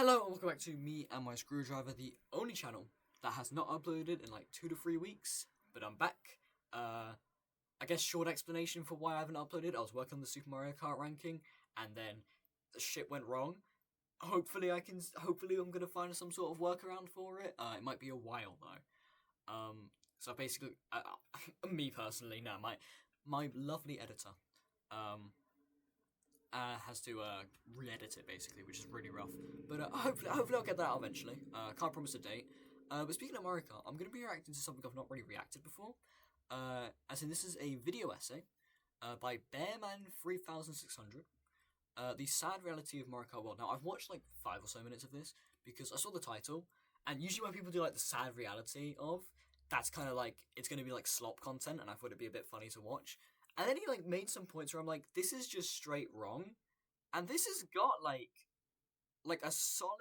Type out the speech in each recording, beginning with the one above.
Hello and welcome back to me and my screwdriver, the only channel that has not uploaded in like 2 to 3 weeks, but I'm back. I guess short explanation for why I haven't uploaded. I was working on the Super Mario Kart ranking and then the shit went wrong. Hopefully I'm gonna find some sort of workaround for it. It might be a while though. So basically, me personally, no, my lovely editor, has to re-edit it basically, which is really rough. But hopefully I'll get that out eventually. Can't promise a date. But speaking of Mario Kart, I'm going to be reacting to something I've not really reacted before. As in, this is a video essay by Bearman 3600. The sad reality of Mario Kart World. Now, I've watched like 5 or so minutes of this because I saw the title, and usually when people do like the sad reality of, that's kind of like it's going to be like slop content, and I thought it'd be a bit funny to watch. And then he like made some points where I'm like, this is just straight wrong, and this has got like a solid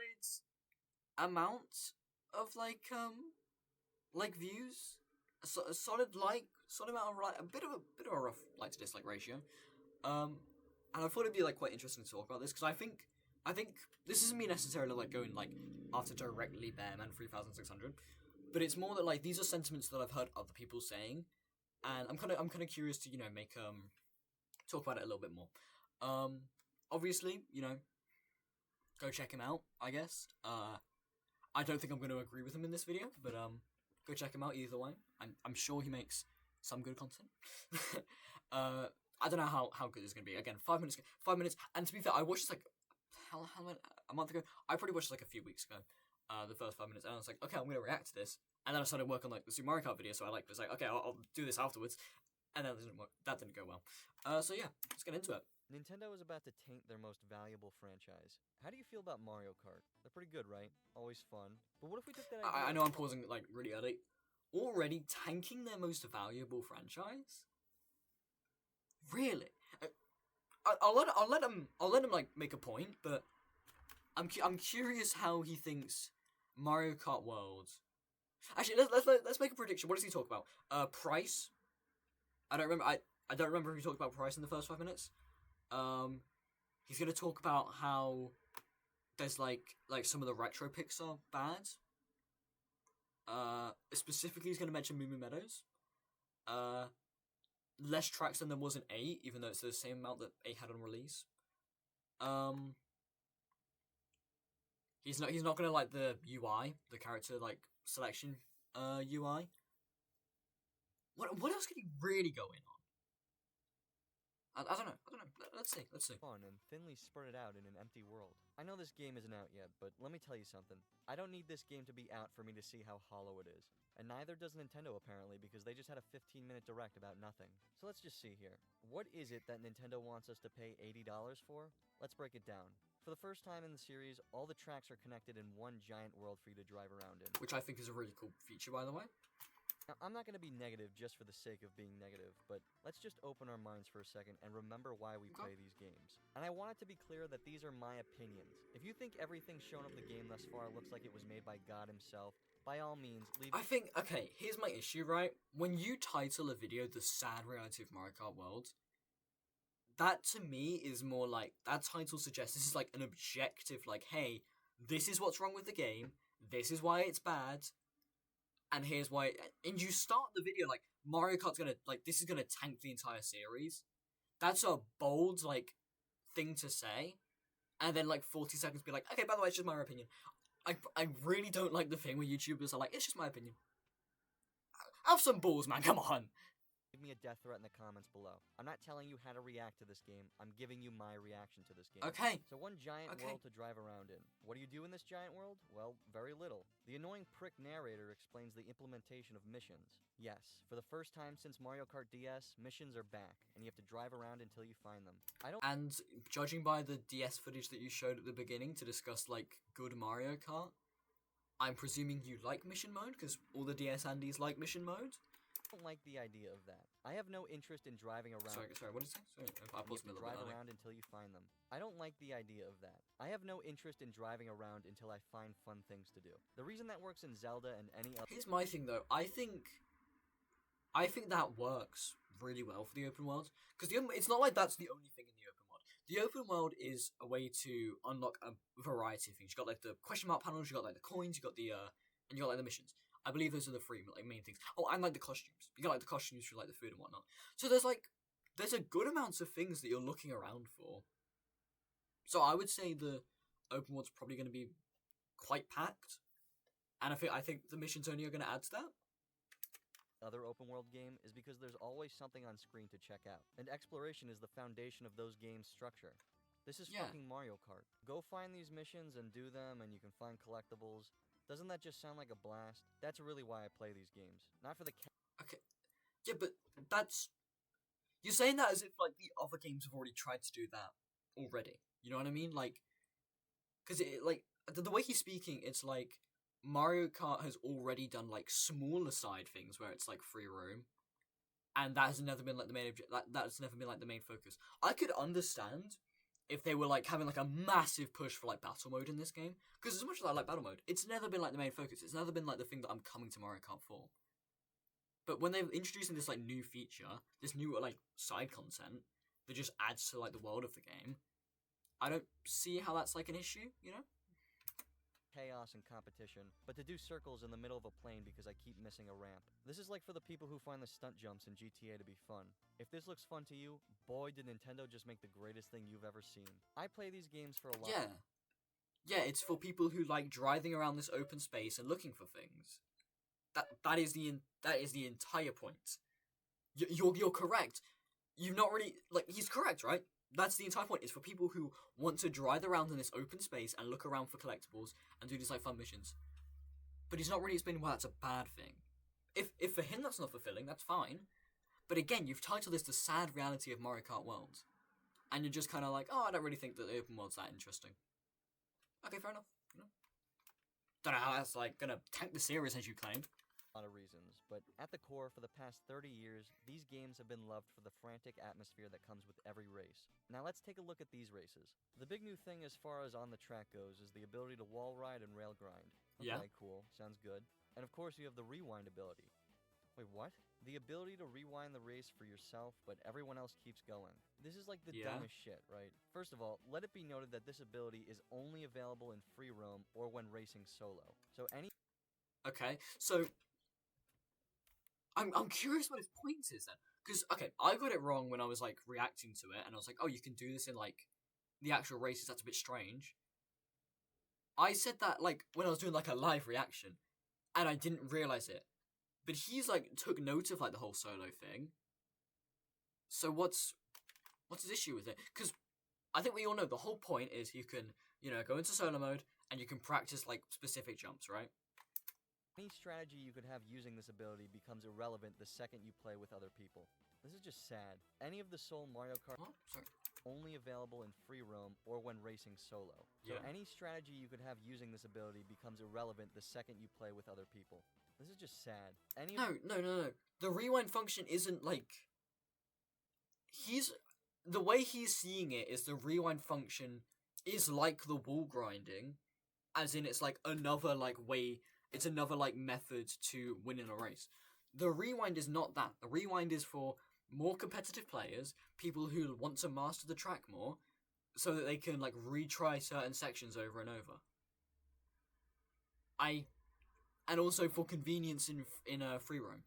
amount of like views, a solid amount of a bit of a rough like to dislike ratio, and I thought it'd be like quite interesting to talk about this because I think this isn't me necessarily like going like after directly Bearman 3600, but it's more that like these are sentiments that I've heard other people saying. And I'm kind of curious to make talk about it a little bit more. Obviously go check him out. I guess. I don't think I'm going to agree with him in this video, but go check him out either way. I'm sure he makes some good content. I don't know how good it's going to be. Again, 5 minutes. And to be fair, I watched this like a month ago. I probably watched this like a few weeks ago. The first 5 minutes, and I was like, okay, I'm going to react to this. And then I started working on like the Super Mario Kart video, so I was like, okay, I'll do this afterwards. And then that didn't go well. So yeah, let's get into it. Nintendo is about to taint their most valuable franchise. How do you feel about Mario Kart? They're pretty good, right? Always fun. But what if we took that idea... I know I'm pausing like really early. Already tanking their most valuable franchise? Really? I'll let him like make a point, but I'm curious how he thinks Mario Kart World. Actually, let's make a prediction. What does he talk about? Price. I don't remember if he talked about price in the first 5 minutes. He's gonna talk about how there's like some of the retro picks are bad. Specifically, he's gonna mention Moo Moo Meadows. Less tracks than there was in 8, even though it's the same amount that 8 had on release. He's not gonna like the UI, the character like selection UI. What else could he really go in on? I don't know. Let's see. Fun and thinly spurted out in an empty world. I know this game isn't out yet, but let me tell you something. I don't need this game to be out for me to see how hollow it is. And neither does Nintendo apparently, because they just had a 15-minute direct about nothing. So let's just see here. What is it that Nintendo wants us to pay $80 for? Let's break it down. For the first time in the series, all the tracks are connected in one giant world for you to drive around in. Which I think is a really cool feature, by the way. Now, I'm not going to be negative just for the sake of being negative, but let's just open our minds for a second and remember why we play these games. And I want it to be clear that these are my opinions. If you think everything shown of the game thus far looks like it was made by God himself, by all means, leave... Okay, here's my issue, right? When you title a video The Sad Reality of Mario Kart World, that to me is more like, that title suggests this is like an objective, like, hey, this is what's wrong with the game, this is why it's bad, and here's why, and you start the video like, Mario Kart's gonna, like, this is gonna tank the entire series. That's a bold, like, thing to say, and then, like, 40 seconds be like, okay, by the way, it's just my opinion. I really don't like the thing where YouTubers are like, it's just my opinion. Have some balls, man, come on. Leave me a death threat in the comments below. I'm not telling you how to react to this game. I'm giving you my reaction to this game. Okay. So one giant world to drive around in. What do you do in this giant world? Well, very little. The annoying prick narrator explains the implementation of missions. Yes, for the first time since Mario Kart DS, missions are back, and you have to drive around until you find them. And judging by the DS footage that you showed at the beginning to discuss, like, good Mario Kart, I'm presuming you like mission mode, because all the DS Andies like mission mode? I don't like the idea of that. I have no interest in driving around. Sorry, what did you say? Sorry, I paused a little bit. Drive around until you find them. I don't like the idea of that. I have no interest in driving around until I find fun things to do. The reason that works in Zelda and any other... Here's my thing though. I think that works really well for the open world, because it's not like that's the only thing in the open world. the open world is a way to unlock a variety of things. You got like the question mark panels, you got like the coins, you got the and you got like the missions. I believe those are the three like main things. Oh, and like the costumes. You got like the costumes for like the food and whatnot. So there's a good amount of things that you're looking around for. So I would say the open world's probably going to be quite packed, and I think the missions only are going to add to that. Other open world game is because there's always something on screen to check out, and exploration is the foundation of those games' structure. This is fucking Mario Kart. Go find these missions and do them, and you can find collectibles. Doesn't that just sound like a blast? That's really why I play these games, not for the. Okay, yeah, but that's you're saying that as if like the other games have already tried to do that already. You know what I mean? Like, because it like the way he's speaking, it's like Mario Kart has already done like smaller side things where it's like free roam, and that has never been like the main that's never been like the main focus. I could understand if they were like having like a massive push for like battle mode in this game, because as much as I like battle mode, it's never been like the main focus. It's never been like the thing that I'm coming to Mario Kart for. But when they're introducing this like new feature, this new like side content that just adds to like the world of the game, I don't see how that's like an issue, you know? Chaos and competition, but to do circles in the middle of a plane because I keep missing a ramp. This is like for the people who find the stunt jumps in GTA to be fun. If this looks fun to you, boy did Nintendo just make the greatest thing you've ever seen. I play these games for a lot. Yeah, it's for people who like driving around this open space and looking for things. That is the entire point. You're correct. You've not really like he's correct, right? That's the entire point. It's for people who want to drive around in this open space and look around for collectibles and do these like fun missions. But he's not really explaining why that's a bad thing. If for him that's not fulfilling, that's fine. But again, you've titled this the sad reality of Mario Kart World, and you're just kind of like, oh, I don't really think that the open world's that interesting. Okay, fair enough. You know? Don't know how that's like gonna tank the series as you claim. A lot of reasons, but at the core, for the past 30 years, these games have been loved for the frantic atmosphere that comes with every race. Now let's take a look at these races. The big new thing as far as on the track goes is the ability to wall ride and rail grind. Okay, Yeah. cool, sounds good. And of course you have the rewind ability. Wait, what? The ability to rewind the race for yourself, but everyone else keeps going. This is like the dumbest shit, right? First of all, let it be noted that this ability is only available in free roam or when racing solo. So any... Okay, so I'm curious what his point is then, because okay, I got it wrong when I was like reacting to it, and I was like, oh, you can do this in like the actual races. That's a bit strange. I said that like when I was doing like a live reaction, and I didn't realize it. But he's like took note of like the whole solo thing. So what's his issue with it? Because I think we all know the whole point is you can go into solo mode and you can practice like specific jumps, right? Any strategy you could have using this ability becomes irrelevant the second you play with other people. This is just sad. Any of the Soul Mario Kart only available in free roam or when racing solo. So any strategy you could have using this ability becomes irrelevant the second you play with other people. This is just sad. No. The rewind function isn't like... The way he's seeing it is the rewind function is like the wall grinding, as in it's like another like way... It's another like method to winning a race. The rewind is not that. The rewind is for more competitive players, people who want to master the track more, so that they can like retry certain sections over and over. And also for convenience in a free roam.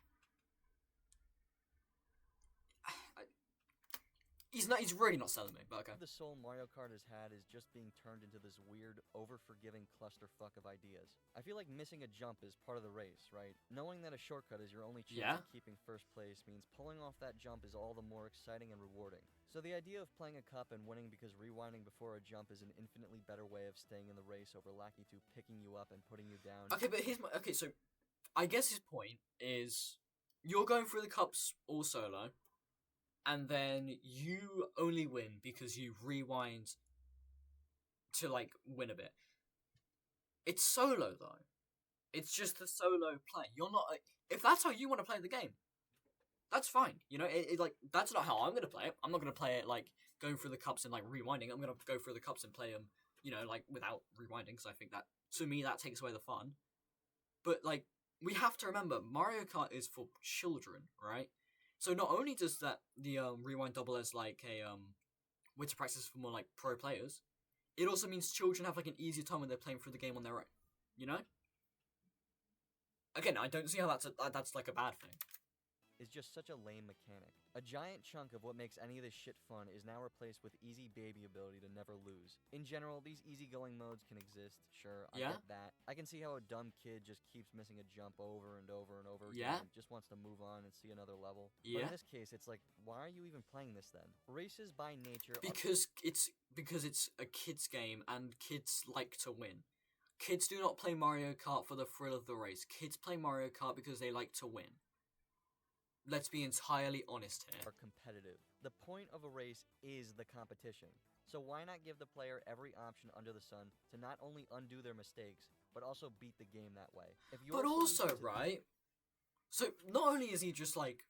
He's really not selling me, but okay. The soul Mario Kart has had is just being turned into this weird, over-forgiving clusterfuck of ideas. I feel like missing a jump is part of the race, right? Knowing that a shortcut is your only chance of keeping first place means pulling off that jump is all the more exciting and rewarding. So the idea of playing a cup and winning because rewinding before a jump is an infinitely better way of staying in the race over Lackey 2 picking you up and putting you down. Okay, but so I guess his point is you're going through the cups all solo, and then you only win because you rewind to, like, win a bit. It's solo, though. It's just a solo play. You're not... If that's how you want to play the game, that's fine. You know, that's not how I'm going to play it. I'm not going to play it, like, going through the cups and, like, rewinding. I'm going to go through the cups and play them, like, without rewinding, because I think that, to me, that takes away the fun. But, like, we have to remember, Mario Kart is for children, right? So not only does the rewind double as like a winter practice for more like pro players. It also means children have like an easier time when they're playing through the game on their own. You know? Again, I don't see how that's like a bad thing. Is just such a lame mechanic. A giant chunk of what makes any of this shit fun is now replaced with easy baby ability to never lose. In general, these easygoing modes can exist, sure, I get that. I can see how a dumb kid just keeps missing a jump over and over and over again and just wants to move on and see another level. But in this case, it's like, why are you even playing this then? Races by nature because it's a kids game and kids like to win. Kids do not play Mario Kart for the thrill of the race. Kids play Mario Kart because they like to win. Let's be entirely honest here. Are competitive. The point of a race is the competition. So why not give the player every option under the sun to not only undo their mistakes, but also beat the game that way? But also, right? So not only is he just like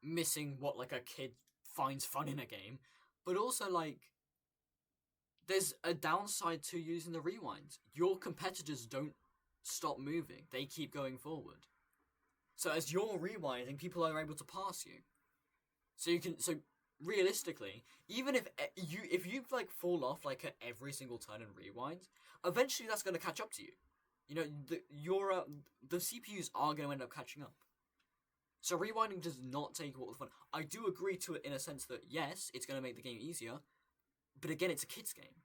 missing what like a kid finds fun in a game, but also like there's a downside to using the rewinds. Your competitors don't stop moving. They keep going forward. So as you're rewinding, people are able to pass you. So realistically, even if you like fall off like at every single turn and rewind, eventually that's going to catch up to you. You know, the CPUs are going to end up catching up. So rewinding does not take all the fun. I do agree to it in a sense that yes, it's going to make the game easier, but again, it's a kids game.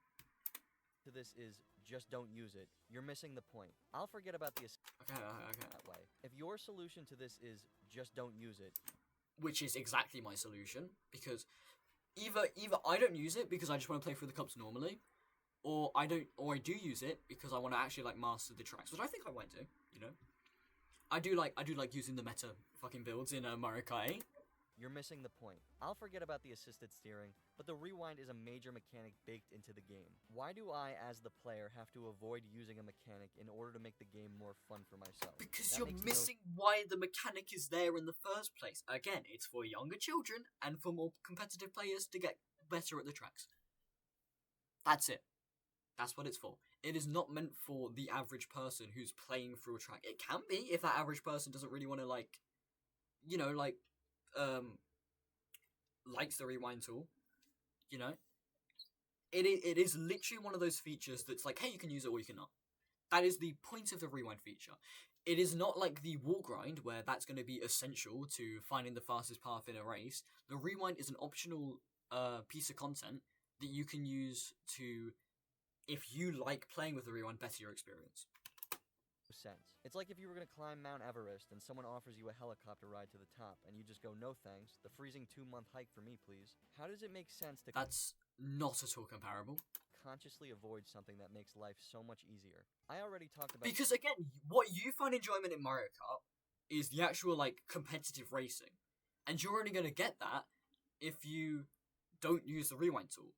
To this is just don't use it. You're missing the point. I'll forget about the okay. that way. If your solution to this is just don't use it, which is exactly my solution, because either I don't use it because I just want to play through the cups normally, or I do use it because I want to actually like master the tracks, which I think I might do. You know, I do like using the meta fucking builds in Mario Kart 8. You're missing the point. I'll forget about the assisted steering, but the rewind is a major mechanic baked into the game. Why do I, as the player, have to avoid using a mechanic in order to make the game more fun for myself? Because you're missing why the mechanic is there in the first place. Again, it's for younger children and for more competitive players to get better at the tracks. That's it. That's what it's for. It is not meant for the average person who's playing through a track. It can be if that average person doesn't really want to likes the rewind tool, you know. It is literally one of those features that's like, hey, you can use it or you cannot. That is the point of the rewind feature. It is not like the wall grind where that's going to be essential to finding the fastest path in a race. The rewind is an optional piece of content that you can use to, if you like playing with the rewind, better your experience. Sense. It's like if you were going to climb Mount Everest and someone offers you a helicopter ride to the top and you just go, no thanks, the freezing 2-month hike for me, please. How does it make sense to That's not at all comparable. Consciously avoid something that makes life so much easier? I already talked about... Because again, what you find enjoyment in Mario Kart is the actual like competitive racing. And you're only going to get that if you don't use the rewind tool.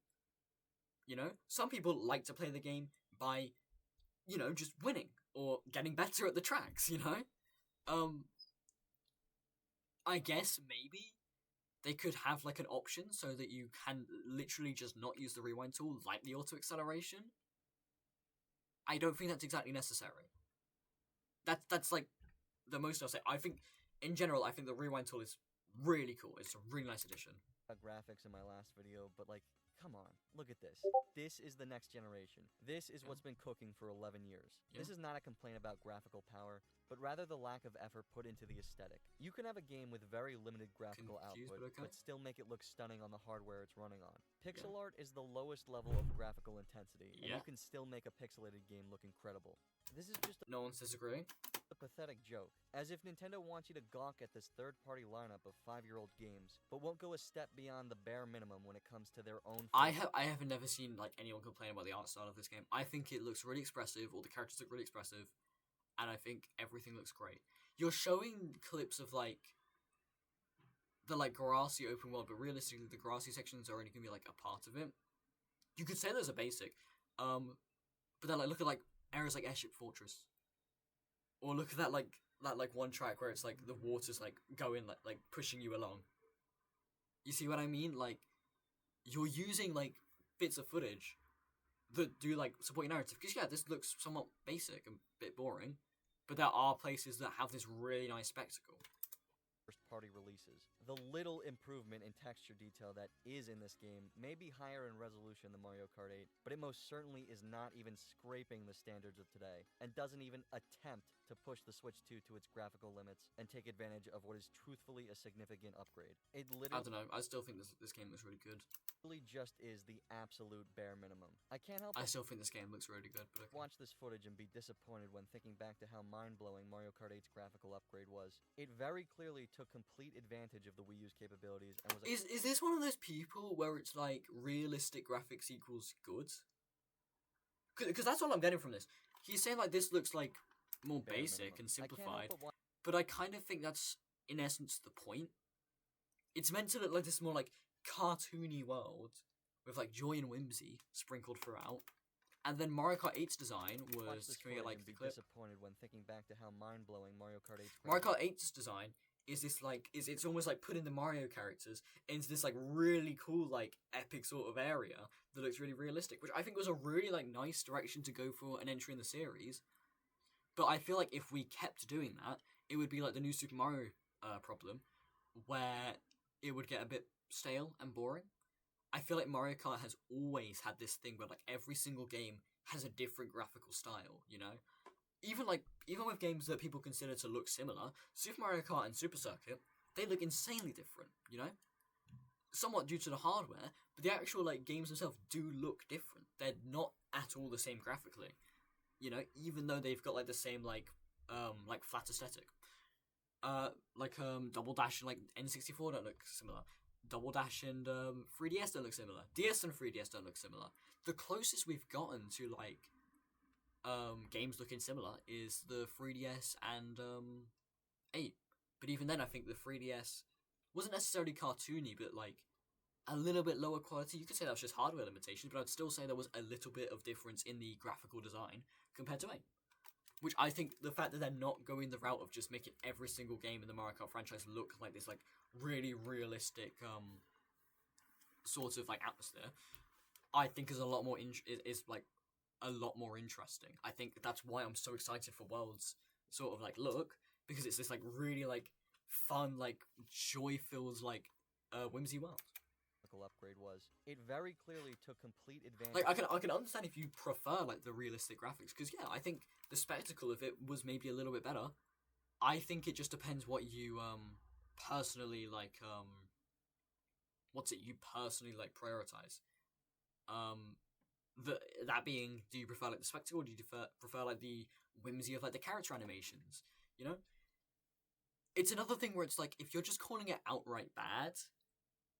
You know? Some people like to play the game by, you know, just winning. Or getting better at the tracks, you know? I guess maybe they could have like an option so that you can literally just not use the rewind tool, like the auto acceleration. I don't think that's exactly necessary. That's like the most I'll say. I think, in general, I think the rewind tool is really cool. It's a really nice addition. Graphics in my last video, but like, come on, look at this. This is the next generation. This is what's been cooking for 11 years. Yeah. This is not a complaint about graphical power, but rather the lack of effort put into the aesthetic. You can have a game with very limited graphical output, but still make it look stunning on the hardware it's running on. Pixel art is the lowest level of graphical intensity, and you can still make a pixelated game look incredible. This is just no one's disagreeing. A pathetic joke, as if Nintendo wants you to gawk at this third-party lineup of 5-year-old games, but won't go a step beyond the bare minimum when it comes to their own. I have never seen like anyone complain about the art style of this game. I think it looks really expressive. All the characters look really expressive, and I think everything looks great. You're showing clips of like the like grassy open world, but realistically, the grassy sections are only gonna be like a part of it. You could say those are basic, but then like look at like areas like Airship Fortress. Or look at that one track where it's like the water's like going like pushing you along. You see what I mean? Like you're using like bits of footage that do like support your narrative. Because yeah, this looks somewhat basic and a bit boring, but there are places that have this really nice spectacle. First-party releases. The little improvement in texture detail that is in this game may be higher in resolution than Mario Kart 8, but it most certainly is not even scraping the standards of today, and doesn't even attempt to push the Switch 2 to its graphical limits and take advantage of what is truthfully a significant upgrade. It I literally don't know. I still think this game looks really good. just is the absolute bare minimum. I can't help I but still think this game looks really good, but okay. watch this footage and be disappointed when thinking back to how mind-blowing Mario Kart 8's graphical upgrade was. It very clearly took complete advantage of the Wii U's capabilities and was Is this one of those people where it's like realistic graphics equals good? Because that's what I'm getting from this. He's saying like this looks like more bare basic minimum. and I can't help simplified, but but I kind of think that's in essence the point. It's meant to look like this more like cartoony world with like joy and whimsy sprinkled throughout. And then Mario Kart 8's design watch was, this can we get footage like and the be clip? disappointed when thinking back to how mind-blowing Mario Kart 8's Mario Kart 8's design is this like it's almost like putting the Mario characters into this like really cool like epic sort of area that looks really realistic, which I think was a really like nice direction to go for an entry in the series. But I feel like if we kept doing that, it would be like the new Super Mario problem, where it would get a bit stale and boring. I feel like Mario Kart has always had this thing where like every single game has a different graphical style, you know? Even with games that people consider to look similar, Super Mario Kart and Super Circuit, they look insanely different, you know? Somewhat due to the hardware, but the actual like games themselves do look different. They're not at all the same graphically. You know, even though they've got like the same like flat aesthetic. Double Dash and like N64 don't look similar. Double Dash and 3DS don't look similar. DS and 3DS don't look similar. The closest we've gotten to like games looking similar is the 3DS and 8. But even then, I think the 3DS wasn't necessarily cartoony, but like a little bit lower quality. You could say that was just hardware limitations, but I'd still say there was a little bit of difference in the graphical design compared to 8. Which I think the fact that they're not going the route of just making every single game in the Mario Kart franchise look like this like really realistic sort of like atmosphere, I think is a lot more is like a lot more interesting. I think that's why I'm so excited for World's sort of like look, because it's this like really like fun like joy filled like whimsy world. upgrade was. It very clearly took complete advantage. Like I can understand if you prefer like the realistic graphics, because yeah, I think the spectacle of it was maybe a little bit better. I think it just depends what you personally like you personally like prioritize. That being, do you prefer like the spectacle, or do you prefer like the whimsy of like the character animations? You know, it's another thing where it's like if you're just calling it outright bad,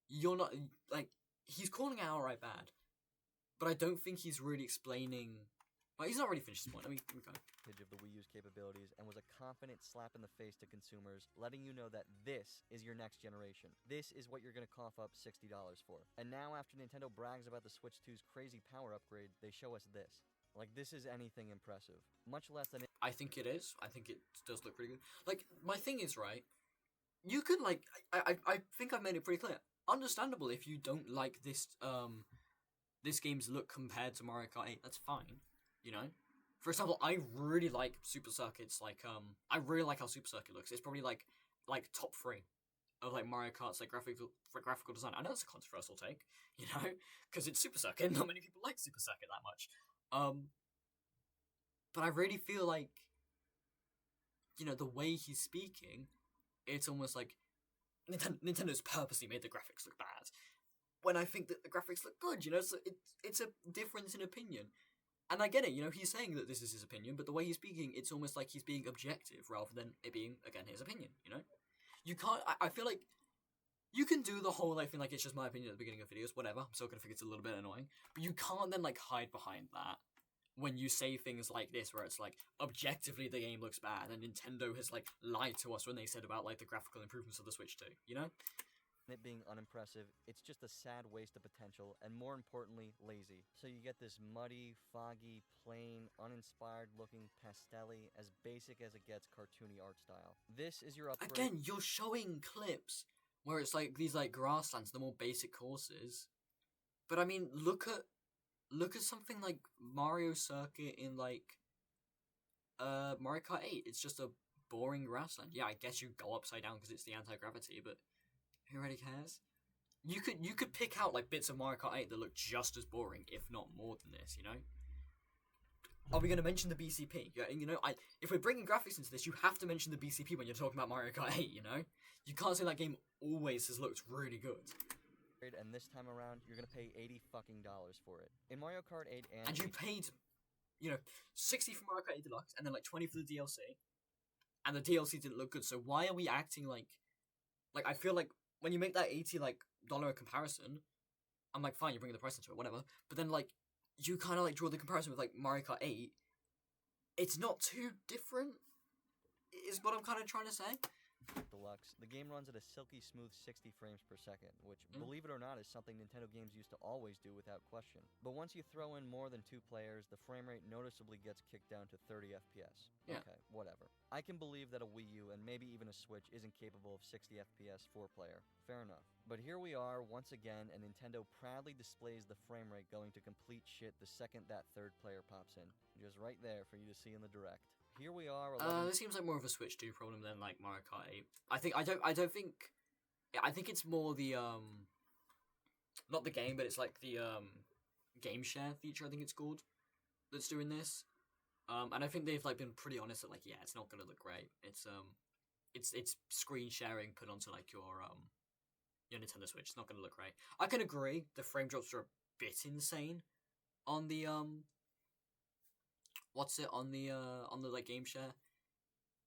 you're not like he's calling it outright bad, but I don't think he's really explaining. Like, he's not really finished his point. I mean, okay. Of the Wii U's capabilities and was a confident slap in the face to consumers, letting you know that this is your next generation. This is what you're going to cough up $60 for. And now, after Nintendo brags about the Switch 2's crazy power upgrade, they show us this. Like, this is anything impressive. Much less than I think it is. I think it does look pretty good. Like, my thing is, right, you could, like, I think I've made it pretty clear. Understandable if you don't like this game's look compared to Mario Kart 8. That's fine, you know? For example, I really like Super Circuit's, like, I really like how Super Circuit looks. It's probably, like top 3 of, like, Mario Kart's, like, graphical design. I know it's a controversial take, you know? Because it's Super Circuit, not many people like Super Circuit that much. But I really feel like, you know, the way he's speaking, it's almost like Nintendo's purposely made the graphics look bad, when I think that the graphics look good, you know? So it's a difference in opinion. And I get it, you know, he's saying that this is his opinion, but the way he's speaking, it's almost like he's being objective rather than it being, again, his opinion, you know? You can't, I feel like, you can do the whole, like, thing, like, it's just my opinion at the beginning of videos, whatever, I'm still gonna think it's a little bit annoying, but you can't then, like, hide behind that when you say things like this, where it's like, objectively the game looks bad, and Nintendo has, like, lied to us when they said about, like, the graphical improvements of the Switch 2, you know? it being unimpressive, it's just a sad waste of potential, and more importantly, lazy. So you get this muddy, foggy, plain, uninspired looking pastel-y, as basic as it gets cartoony art style. This is your upgrade. Again, you're showing clips where it's like these like grasslands, the more basic courses. But I mean, look at something like Mario Circuit in like Mario Kart 8. It's just a boring grassland. Yeah, I guess you go upside down because it's the anti-gravity, but Who really cares? You could pick out like bits of Mario Kart 8 that look just as boring, if not more than this. You know. Are we going to mention the BCP? Yeah, you know, if we're bringing graphics into this, you have to mention the BCP when you're talking about Mario Kart 8. You know, you can't say that game always has looked really good. And this time around, you're gonna pay $80 fucking for it. In Mario Kart 8 and you paid, you know, 60 for Mario Kart 8 Deluxe, and then like 20 for the DLC, and the DLC didn't look good. So why are we acting like I feel like when you make that $80 dollar comparison, I'm like, fine, you bring the price into it, whatever. But then like you kind of like draw the comparison with like Mario Kart 8. It's not too different, is what I'm kind of trying to say. Deluxe, the game runs at a silky smooth 60 frames per second, which, believe it or not, is something Nintendo games used to always do without question. But once you throw in more than 2 players, the frame rate noticeably gets kicked down to 30 FPS. Yeah. Okay, whatever. I can believe that a Wii U and maybe even a Switch isn't capable of 60 FPS 4-player. Fair enough. But here we are, once again, and Nintendo proudly displays the frame rate going to complete shit the second that 3rd player pops in. Just right there for you to see in the Direct. Here we are. This seems like more of a Switch 2 problem than like Mario Kart 8. I think it's more the not the game, but it's like the game share feature, I think it's called, that's doing this. And I think they've like been pretty honest that like, yeah, it's not gonna look great. It's screen sharing put onto like your Nintendo Switch. It's not gonna look great. I can agree the frame drops are a bit insane on the on the like game share.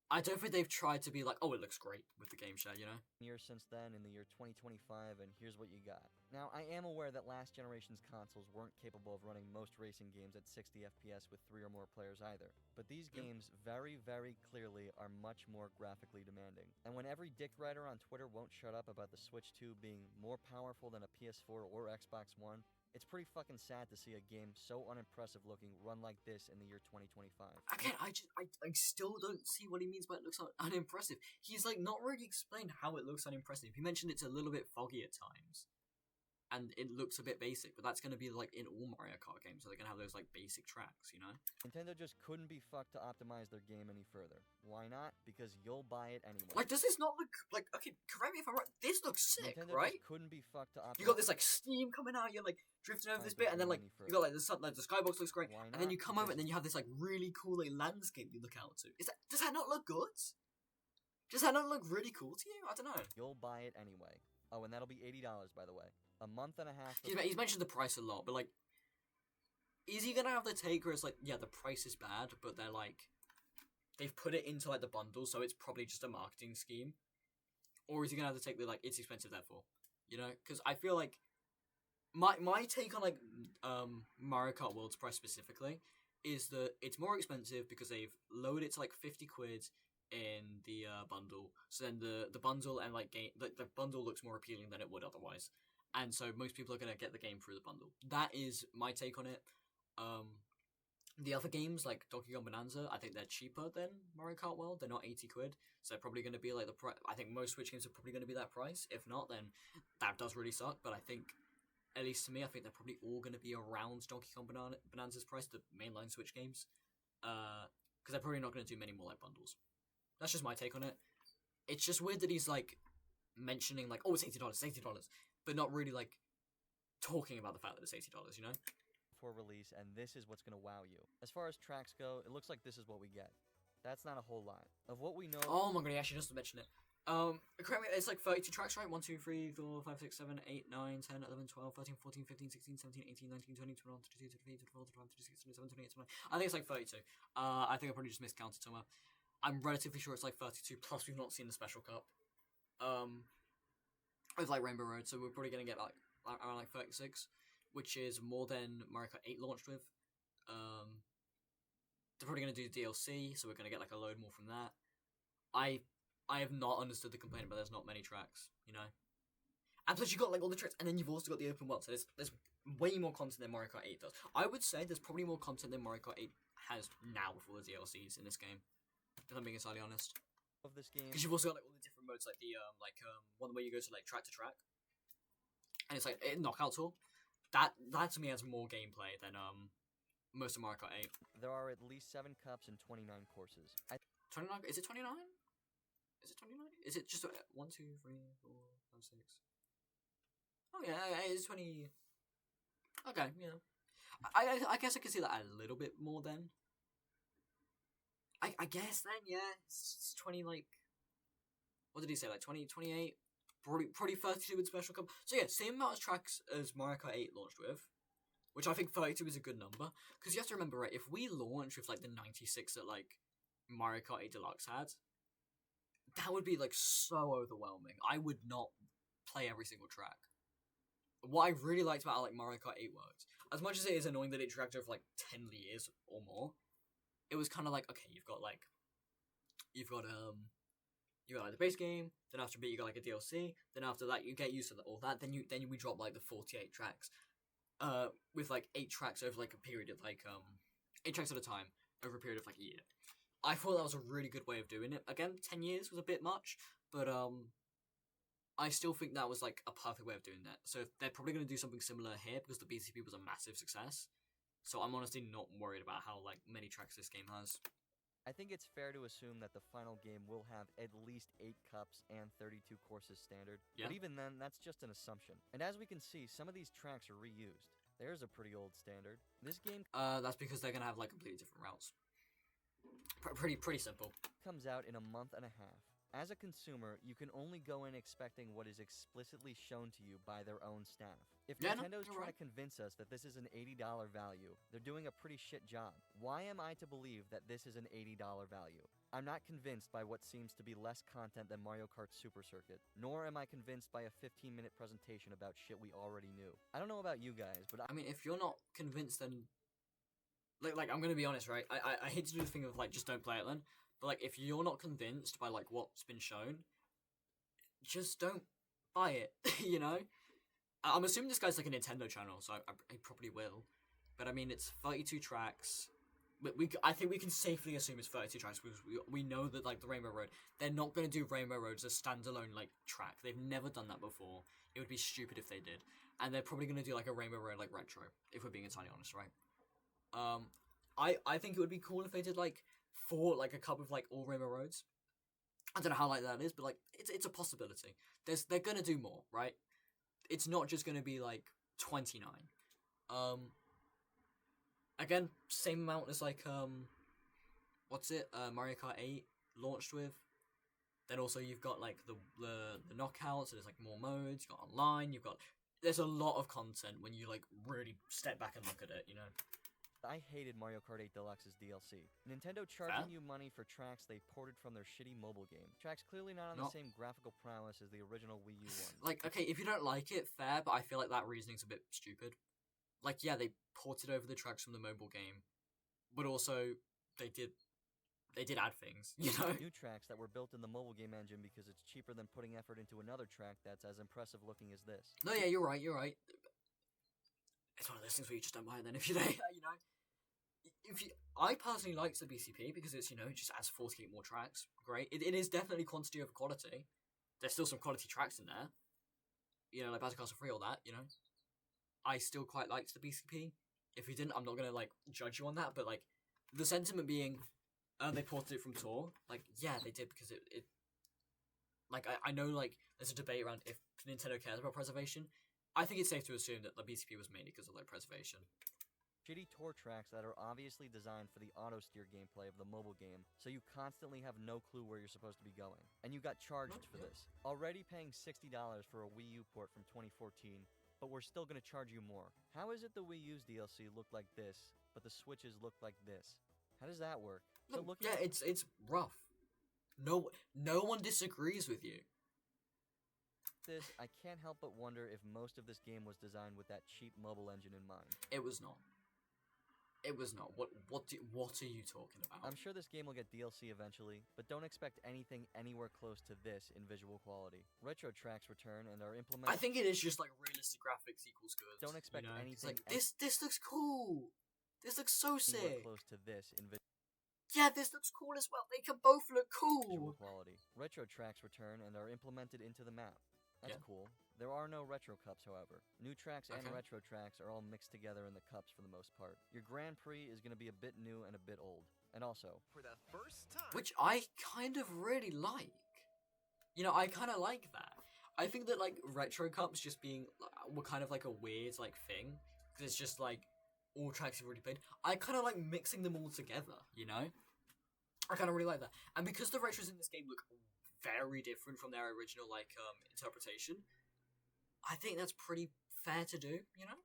I don't think they've tried to be like, oh, it looks great with the game share, you know? Years since then, in the year 2025, and here's what you got. Now, I am aware that last generation's consoles weren't capable of running most racing games at 60 FPS with 3 or more players either. But these games very, very clearly are much more graphically demanding. And when every dick writer on Twitter won't shut up about the Switch 2 being more powerful than a PS4 or Xbox One, it's pretty fucking sad to see a game so unimpressive looking run like this in the year 2025. Again, I still don't see what he means by it looks unimpressive. He's like not really explained how it looks unimpressive. He mentioned it's a little bit foggy at times, and it looks a bit basic, but that's going to be like in all Mario Kart games, so they're going to have those like basic tracks, you know? Nintendo just couldn't be fucked to optimize their game any further. Why not? Because you'll buy it anyway. Like, does this not look like, okay, correct me if I'm right, this looks sick, Nintendo right? just couldn't be fucked to optimize. You got this like steam coming out, you're like drifting over this bit, and then like you got like the sun, like the skybox looks great, and then you come over and then you have this like really cool like landscape you look out to. Does that not look good? Does that not look really cool to you? I don't know. You'll buy it anyway. Oh, and that'll be $80, by the way. A month and a half. He's mentioned the price a lot, but like, is he gonna have the take where it's like, yeah, the price is bad, but they're like, they've put it into like the bundle, so it's probably just a marketing scheme, or is he gonna have to take the like, it's expensive therefore, you know? Because I feel like my take on like Mario Kart World's price specifically is that it's more expensive because they've lowered it to like 50 quid in the bundle. So then the bundle and like game the bundle looks more appealing than it would otherwise. And so most people are going to get the game through the bundle. That is my take on it. The other games, like Donkey Kong Bonanza, I think they're cheaper than Mario Kart World. They're not 80 quid. So they're probably going to be like the price. I think most Switch games are probably going to be that price. If not, then that does really suck. But I think, at least to me, I think they're probably all going to be around Donkey Kong Bonanza's price, the mainline Switch games. Because they're probably not going to do many more like bundles. That's just my take on it. It's just weird that he's like mentioning like, oh, it's $80, but not really like talking about the fact that it's $80, you know? For release, and this is what's gonna wow you. As far as tracks go, it looks like this is what we get. That's not a whole lot. Of what we know. Oh my god, he actually just mentioned it. Correct me, it's like 32 tracks, right? 1, 2, 3, 4, 5, 6, 7, 8, 9, 10, 11, 12, 13, 14, 15, 16, 17, 18, 19, 20, 21, 22, 23, 24, 25, 26, 27, 28, 29. I think it's like 32. I think I probably just miscounted somewhere. I'm relatively sure it's like 32, plus we've not seen the special cup. With like Rainbow Road, so we're probably gonna get like around like 36, which is more than Mario Kart 8 launched with. They're probably gonna do DLC, so we're gonna get like a load more from that. I have not understood the complaint about there's not many tracks, you know. And plus you got like all the tracks, and then you've also got the open world, so there's way more content than Mario Kart 8 does. I would say there's probably more content than Mario Kart 8 has now with all the DLCs in this game. If I'm being entirely honest. Of this game. Because you've also got like all the different modes, like the one where you go to like track to track, and it's like a knockout tour. That to me has more gameplay than most of Mario Kart 8. There are at least 7 cups and 29 courses. 29? Is it 29? Is it 29? Is it just 1, 2, 3, 4, 5, 6? Oh yeah, it's 20. Okay, yeah. I guess I can see that a little bit more then. I guess then, yeah, it's 20, like, what did he say, like 20, 28? Probably 32 with Special Cup. So yeah, same amount of tracks as Mario Kart 8 launched with, which I think 32 is a good number, because you have to remember, right, if we launch with, like, the 96 that, like, Mario Kart 8 Deluxe had, that would be, like, so overwhelming. I would not play every single track. What I really liked about how, like, Mario Kart 8 worked, as much as it is annoying that it dragged over, like, 10 years or more, it was kind of like, okay, you've got, like, the base game, then after a bit you got, like, a DLC, then after that you get used to all that, then we drop, like, the 48 tracks, with, like, 8 tracks over, like, a period of, like, 8 tracks at a time, over a period of, like, a year. I thought that was a really good way of doing it. Again, 10 years was a bit much, but, I still think that was, like, a perfect way of doing that. So they're probably going to do something similar here, because the BCP was a massive success. So I'm honestly not worried about how, like, many tracks this game has. I think it's fair to assume that the final game will have at least 8 cups and 32 courses standard. Yeah. But even then, that's just an assumption. And as we can see, some of these tracks are reused. There's a pretty old standard. This game That's because they're going to have, like, completely different routes. Pretty simple. comes out in a month and a half. As a consumer, you can only go in expecting what is explicitly shown to you by their own staff. If Yeah, no, Nintendo's you're trying right. to convince us that this is an $80 value, they're doing a pretty shit job. Why am I to believe that this is an $80 value? I'm not convinced by what seems to be less content than Mario Kart Super Circuit, nor am I convinced by a 15-minute presentation about shit we already knew. I don't know about you guys, but I mean, if you're not convinced, then... Like I'm going to be honest, right? I hate to do the thing of, like, just don't play it then. But, like, if you're not convinced by, like, what's been shown, just don't buy it, you know? I'm assuming this guy's, like, a Nintendo channel, so I probably will. But, I mean, it's 32 tracks. I think we can safely assume it's 32 tracks, because we know that, like, the Rainbow Road, they're not going to do Rainbow Road as a standalone, like, track. They've never done that before. It would be stupid if they did. And they're probably going to do, like, a Rainbow Road, like, retro, if we're being entirely honest, right? I think it would be cool if they did, like, a couple of, like, all Rainbow Roads. I don't know how likely that is, but, like, it's a possibility. They're gonna do more, right? It's not just gonna be, like, 29. Again, same amount as, like, Mario Kart 8 launched with. Then also you've got, like, the knockouts, so there's, like, more modes, you've got online, there's a lot of content when you, like, really step back and look at it, you know? I hated Mario Kart 8 Deluxe's DLC. Nintendo charging you money for tracks they ported from their shitty mobile game. Tracks clearly not on the same graphical prowess as the original Wii U one. Like, okay, if you don't like it, fair, but I feel like that reasoning's a bit stupid. Like, yeah, they ported over the tracks from the mobile game, but also they did add things, you know? New tracks that were built in the mobile game engine because it's cheaper than putting effort into another track that's as impressive looking as this. No, yeah, you're right. It's one of those things where you just don't buy it then if you don't, you know? I personally liked the BCP because it's, you know, it just adds 48 more tracks. Great. It is definitely quantity over quality. There's still some quality tracks in there. You know, like Battle Castle 3, all that, you know? I still quite liked the BCP. If you didn't, I'm not gonna, like, judge you on that, but, like, the sentiment being, they ported it from Tour. Like, yeah, they did because it like, I know, like, there's a debate around if Nintendo cares about preservation. I think it's safe to assume that the BCP was mainly because of, like, preservation. Shitty tour tracks that are obviously designed for the auto-steer gameplay of the mobile game, so you constantly have no clue where you're supposed to be going. And you got charged for this. Already paying $60 for a Wii U port from 2014, but we're still gonna charge you more. How is it the Wii U's DLC looked like this, but the Switch's looked like this? How does that work? So it's rough. No one disagrees with you. This, I can't help but wonder if most of this game was designed with that cheap mobile engine in mind. It was not. It was not. What are you talking about? I'm sure this game will get DLC eventually, but don't expect anything anywhere close to this in visual quality. Retro tracks return and are implemented. I think it is just like realistic graphics equals good. Don't expect anything. It's like, this looks cool. This looks so sick. Close to this in yeah, this looks cool as well. They can both look cool. Visual quality. Retro tracks return and are implemented into the map. That's cool. There are no retro cups, however. New tracks and retro tracks are all mixed together in the cups for the most part. Your Grand Prix is going to be a bit new and a bit old. And also, for the first time, which I kind of really like. You know, I kind of like that. I think that like retro cups just being were kind of like a weird like thing because it's just like all tracks you've already played. I kind of like mixing them all together. You know, I kind of really like that. And because the retros in this game look very different from their original like interpretation, I think that's pretty fair to do. You know.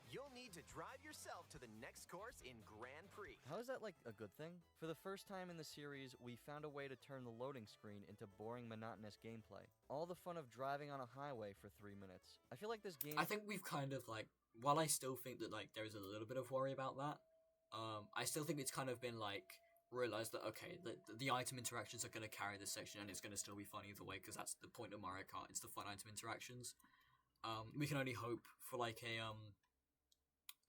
You'll need to drive yourself to the next course in Grand Prix. How is that, like, a good thing? For the first time in the series, we found a way to turn the loading screen into boring, monotonous gameplay. All the fun of driving on a highway for 3 minutes. I feel like this game... I think we've kind of, like... While I still think that, like, there's a little bit of worry about that, I still think it's kind of been, like, realised that, okay, the item interactions are going to carry this section and it's going to still be fun either way, because that's the point of Mario Kart, it's the fun item interactions. We can only hope for, like,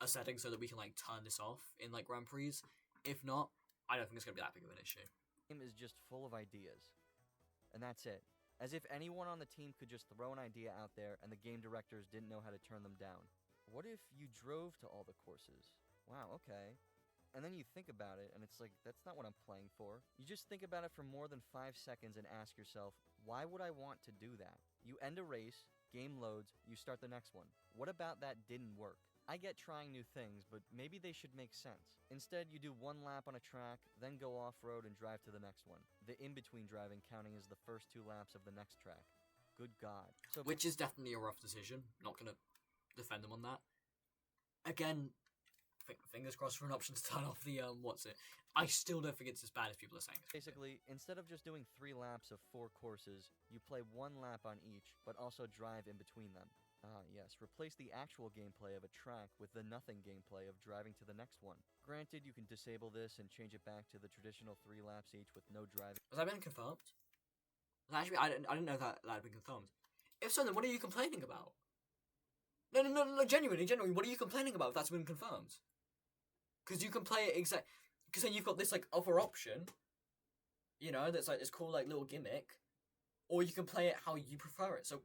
a setting so that we can like turn this off in like Grand Prix. If not, I don't think it's gonna be that big of an issue. The game is just full of ideas, and that's it. As if anyone on the team could just throw an idea out there and the game directors didn't know how to turn them down. What if you drove to all the courses? Wow, okay. And then you think about it, and it's like, that's not what I'm playing for. You just think about it for more than 5 seconds and ask yourself, why would I want to do that? You end a race, game loads, you start the next one. What about that didn't work? I get trying new things, but maybe they should make sense. Instead, you do one lap on a track, then go off-road and drive to the next one. The in-between driving counting as the first 2 laps of the next track. Good God. So, which is definitely a rough decision. Not gonna defend them on that. Again, fingers crossed for an option to turn off the, I still don't think it's as bad as people are saying. Basically, instead of just doing 3 laps of 4 courses, you play 1 lap on each, but also drive in between them. Ah, yes, replace the actual gameplay of a track with the nothing gameplay of driving to the next one. Granted, you can disable this and change it back to the traditional 3 laps each with no driving. Has that been confirmed? Actually, I didn't know that had been confirmed. If so, then what are you complaining about? No, genuinely, what are you complaining about if that's been confirmed? Because you can play it because then you've got this, like, other option, you know, that's, like, this cool, like, little gimmick, or you can play it how you prefer it, so...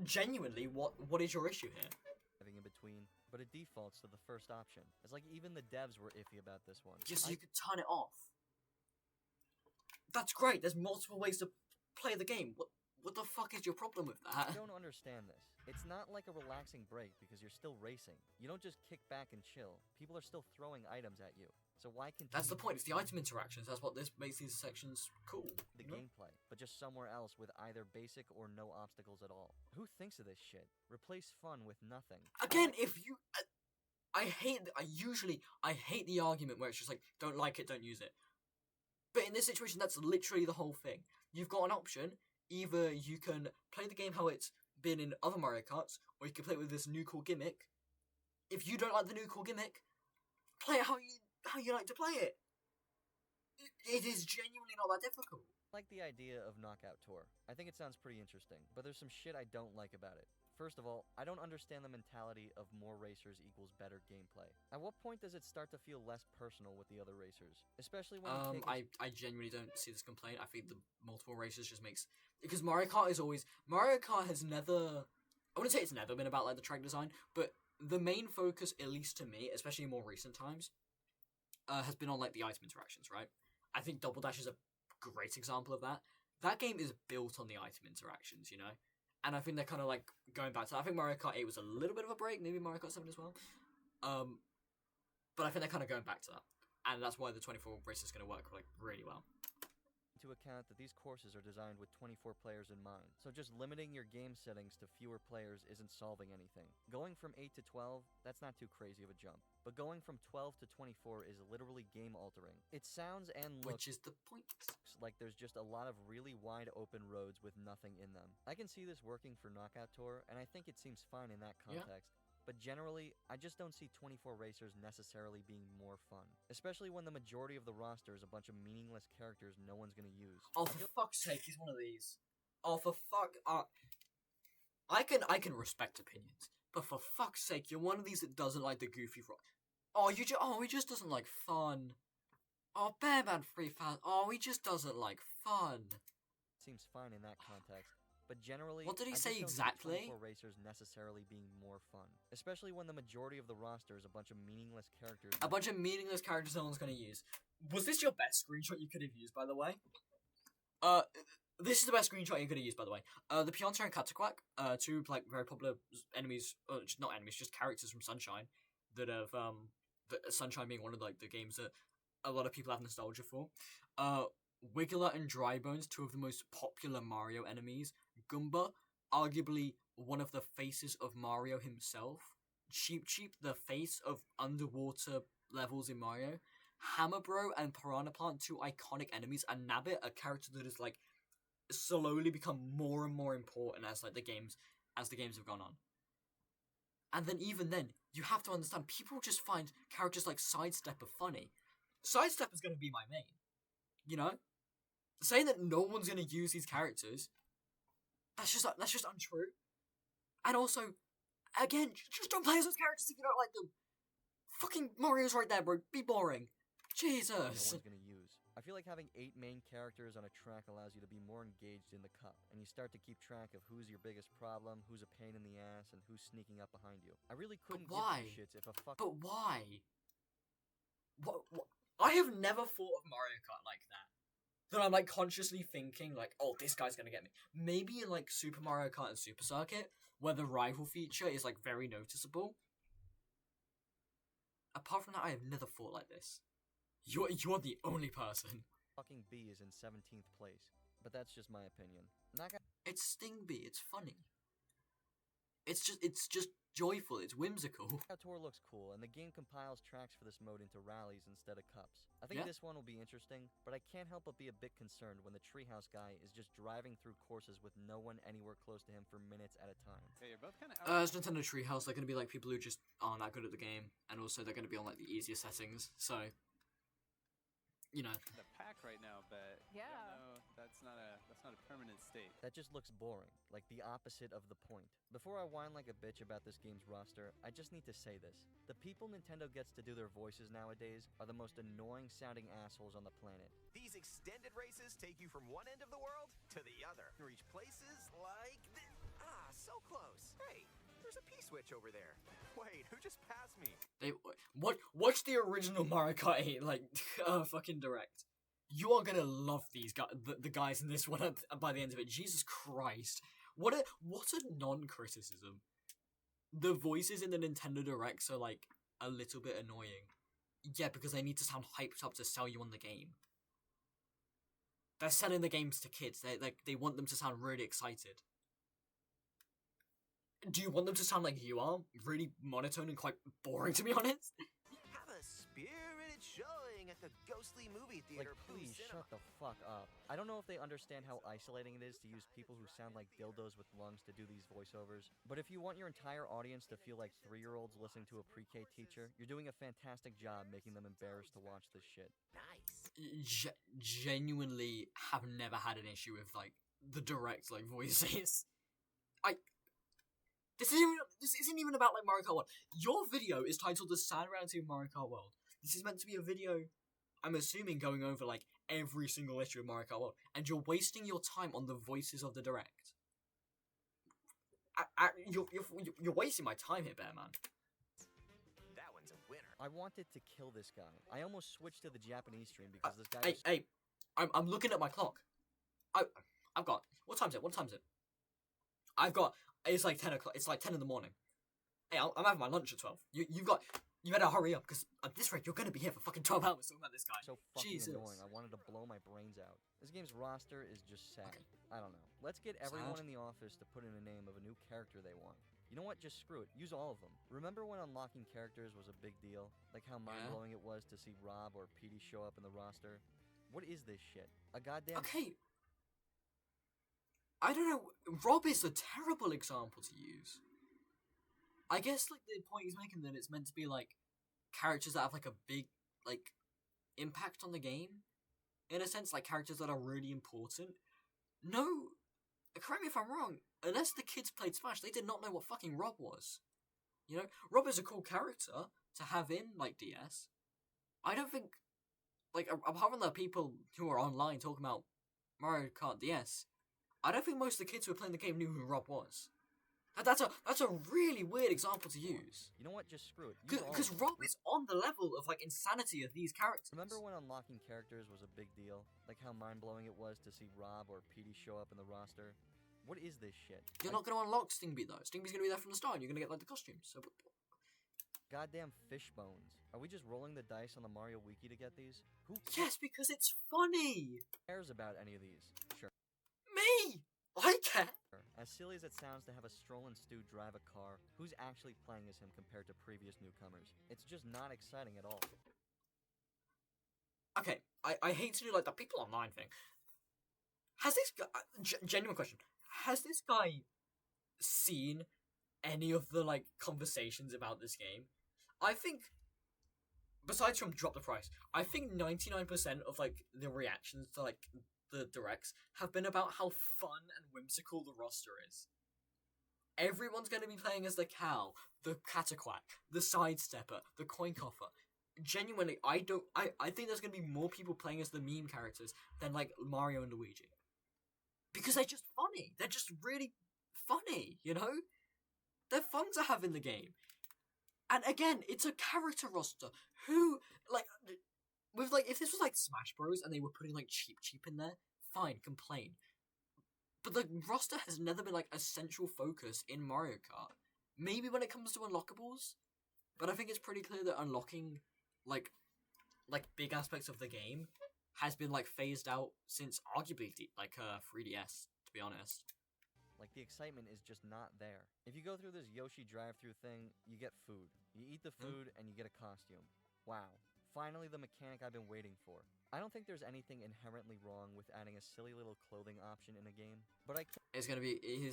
Genuinely, what is your issue here? In between, but it defaults to the first option. It's like even the devs were iffy about this one. Just so you could turn it off. That's great. There's multiple ways to play the game. What the fuck is your problem with that? I don't understand this. It's not like a relaxing break because you're still racing. You don't just kick back and chill. People are still throwing items at you. So why continue? That's the point. It's the item interactions. That's what this makes these sections cool. The gameplay, but just somewhere else with either basic or no obstacles at all. Who thinks of this shit? Replace fun with nothing. Again, if you... I hate the argument where it's just like, don't like it, don't use it. But in this situation, that's literally the whole thing. You've got an option. Either you can play the game how it's been in other Mario Karts, or you can play it with this new cool gimmick. If you don't like the new cool gimmick, play it how you like to play it. It is genuinely not that difficult. I like the idea of Knockout Tour. I think it sounds pretty interesting, but there's some shit I don't like about it. First of all, I don't understand the mentality of more racers equals better gameplay. At what point does it start to feel less personal with the other racers? Especially when you take I genuinely don't see this complaint. I think the multiple racers just makes... Because Mario Kart has never... I wouldn't say it's never been about, like, the track design, but the main focus, at least to me, especially in more recent times, has been on, like, the item interactions, right? I think Double Dash is a great example of that. That game is built on the item interactions, you know? And I think they're kind of, like, going back to that. I think Mario Kart 8 was a little bit of a break, maybe Mario Kart 7 as well. But I think they're kind of going back to that. And that's why the 24 race is going to work, like, really well. To account that these courses are designed with 24 players in mind, so just limiting your game settings to fewer players isn't solving anything. Going from 8 to 12, that's not too crazy of a jump, but going from 12 to 24 is literally game altering. It sounds and looks... Which is the point. Like there's just a lot of really wide open roads with nothing in them. I can see this working for Knockout Tour, and I think it seems fine in that context. Yeah. But generally, I just don't see 24 racers necessarily being more fun. Especially when the majority of the roster is a bunch of meaningless characters no one's gonna use. Oh, for fuck's sake, he's one of these. Oh, for fuck... I can respect opinions, but for fuck's sake, you're one of these that doesn't like the goofy rock. He just doesn't like fun. Oh, Bearman free fan. Oh, he just doesn't like fun. Seems fine in that context. But generally, what did he say I exactly? don't see 24 racers necessarily being more fun. Especially when the majority of the roster is a bunch of meaningless characters. A bunch of meaningless characters no one's gonna use. Was this your best screenshot you could have used, by the way? This is the best screenshot you're gonna use, by the way. The Pianta and Cataquack, two like very popular enemies, not enemies, just characters from Sunshine, that have Sunshine being one of like the games that a lot of people have nostalgia for. Wiggler and Drybones, two of the most popular Mario enemies. Goomba, arguably one of the faces of Mario himself. Cheep Cheep, the face of underwater levels in Mario. Hammer Bro and Piranha Plant, two iconic enemies, and Nabbit, a character that is like slowly become more and more important as like the games have gone on. And then even then, you have to understand people just find characters like Sidestepper funny. Sidestepper's gonna be my main. You know? Saying that no one's gonna use these characters, that's just untrue. And also, again, just don't play as those characters if you don't like them. Fucking Mario's right there, bro. Be boring. Jesus. No one's gonna use. I feel like having 8 main characters on a track allows you to be more engaged in the cup, and you start to keep track of who's your biggest problem, who's a pain in the ass, and who's sneaking up behind you. I really couldn't give two shits if a fuck. But why? What? I have never thought of Mario Kart like that. That I'm like consciously thinking like, oh, this guy's gonna get me. Maybe in like Super Mario Kart and Super Circuit, where the rival feature is like very noticeable. Apart from that, I have never thought like this. You're the only person. Fucking B is in 17th place, but that's just my opinion. It's Sting B. It's funny. It's just joyful. It's whimsical. Tour looks cool, and the game compiles tracks for this mode into rallies instead of cups. I think this one will be interesting, but I can't help but be a bit concerned when the Treehouse guy is just driving through courses with no one anywhere close to him for minutes at a time. Yeah, you're both kind of. As Nintendo Treehouse, they're gonna be like people who just aren't that good at the game, and also they're gonna be on like the easier settings. So, you know. The pack right now, but Yeah. no, that's not a permanent state. That just looks boring, like the opposite of the point. Before I whine like a bitch about this game's roster, I just need to say this. The people Nintendo gets to do their voices nowadays are the most annoying sounding assholes on the planet. These extended races take you from one end of the world to the other. You reach places like so close. Hey, there's a P-switch over there. Wait, who just passed me? Watch the original Mario Kart 8 like fucking direct. You are gonna love these guys, the guys in this one by the end of it. Jesus Christ, what a non-criticism. The voices in the Nintendo Directs are like a little bit annoying. Yeah, because they need to sound hyped up to sell you on the game. They're selling the games to kids. They want them to sound really excited. Do you want them to sound like you are? Really monotone and quite boring, to be honest? Have a spirited showing at the ghostly movie theater. Like, please shut the fuck up. I don't know if they understand how isolating it is to use people who sound like dildos with lungs to do these voiceovers, but if you want your entire audience to feel like 3-year-olds listening to a pre-K teacher, you're doing a fantastic job making them embarrassed to watch this shit. Nice. Genuinely have never had an issue with, like, the direct, like, voices. This isn't even about, like, Mario Kart World. Your video is titled The Sad Reality of Mario Kart World. This is meant to be a video, I'm assuming, going over, like, every single issue of Mario Kart World. And you're wasting your time on the voices of the direct. You're wasting my time here, Bearman. That one's a winner. I wanted to kill this guy. I almost switched to the Japanese stream because this guy Hey, I'm looking at my clock. I've got... What time is it? It's like 10 o'clock. It's like 10 in the morning. Hey, I'm having my lunch at 12. You better hurry up, because at this rate, you're going to be here for fucking 12 hours talking about this guy. so fucking Jesus. annoying. I wanted to blow my brains out. This game's roster is just sad. I don't know. Let's get everyone in the office to put in a name of a new character they want. You know what? Just screw it. Use all of them. Remember when unlocking characters was a big deal? Like how mind-blowing it was to see Rob or Petey show up in the roster? What is this shit? A goddamn... Okay. I don't know. Rob is a terrible example to use. I guess, like, the point he's making that it's meant to be, like, characters that have, like, a big, like, impact on the game. In a sense, like, characters that are really important. No, correct me if I'm wrong, unless the kids played Smash, they did not know what fucking Rob was. You know? Rob is a cool character to have in, like, DS. I don't think, like, apart from the people who are online talking about Mario Kart DS, I don't think most of the kids who were playing the game knew who Rob was. That's a really weird example to use. You know what? Just screw it. Use all of Because them. Rob is on the level of like insanity of these characters. Remember when unlocking characters was a big deal? Like how mind-blowing it was to see Rob or Petey show up in the roster? What is this shit? You're not going to unlock Stingby though. Stingby's going to be there from the start, and you're going to get like the costumes. So, Goddamn fish bones. Are we just rolling the dice on the Mario Wiki to get these? Who yes, because it's funny. cares about any of these? Sure. Me, I care. As silly as it sounds to have a Strollin' Stew drive a car, who's actually playing as him compared to previous newcomers? It's just not exciting at all. Okay, I hate to do like the people online thing. Has this guy, genuine question, has this guy seen any of the like conversations about this game? I think, besides from drop the price, I think 99% of like the reactions to like the directs have been about how fun and whimsical the roster is. Everyone's going to be playing as the cow, the cataquack, the sidestepper, the coin coffer. Genuinely, I think there's going to be more people playing as the meme characters than like Mario and Luigi. Because they're just funny. They're just really funny, you know? They're fun to have in the game. And again, it's a character roster. Who, like, with like, if this was like Smash Bros. And they were putting like Cheep in there, fine, complain. But the roster has never been like a central focus in Mario Kart. Maybe when it comes to unlockables, but I think it's pretty clear that unlocking like big aspects of the game has been like phased out since arguably 3DS, to be honest. Like, the excitement is just not there. If you go through this Yoshi drive-thru thing, you get food. You eat the food, and you get a costume. Wow. Finally the mechanic I've been waiting for. I don't think there's anything inherently wrong with adding a silly little clothing option in a game, but His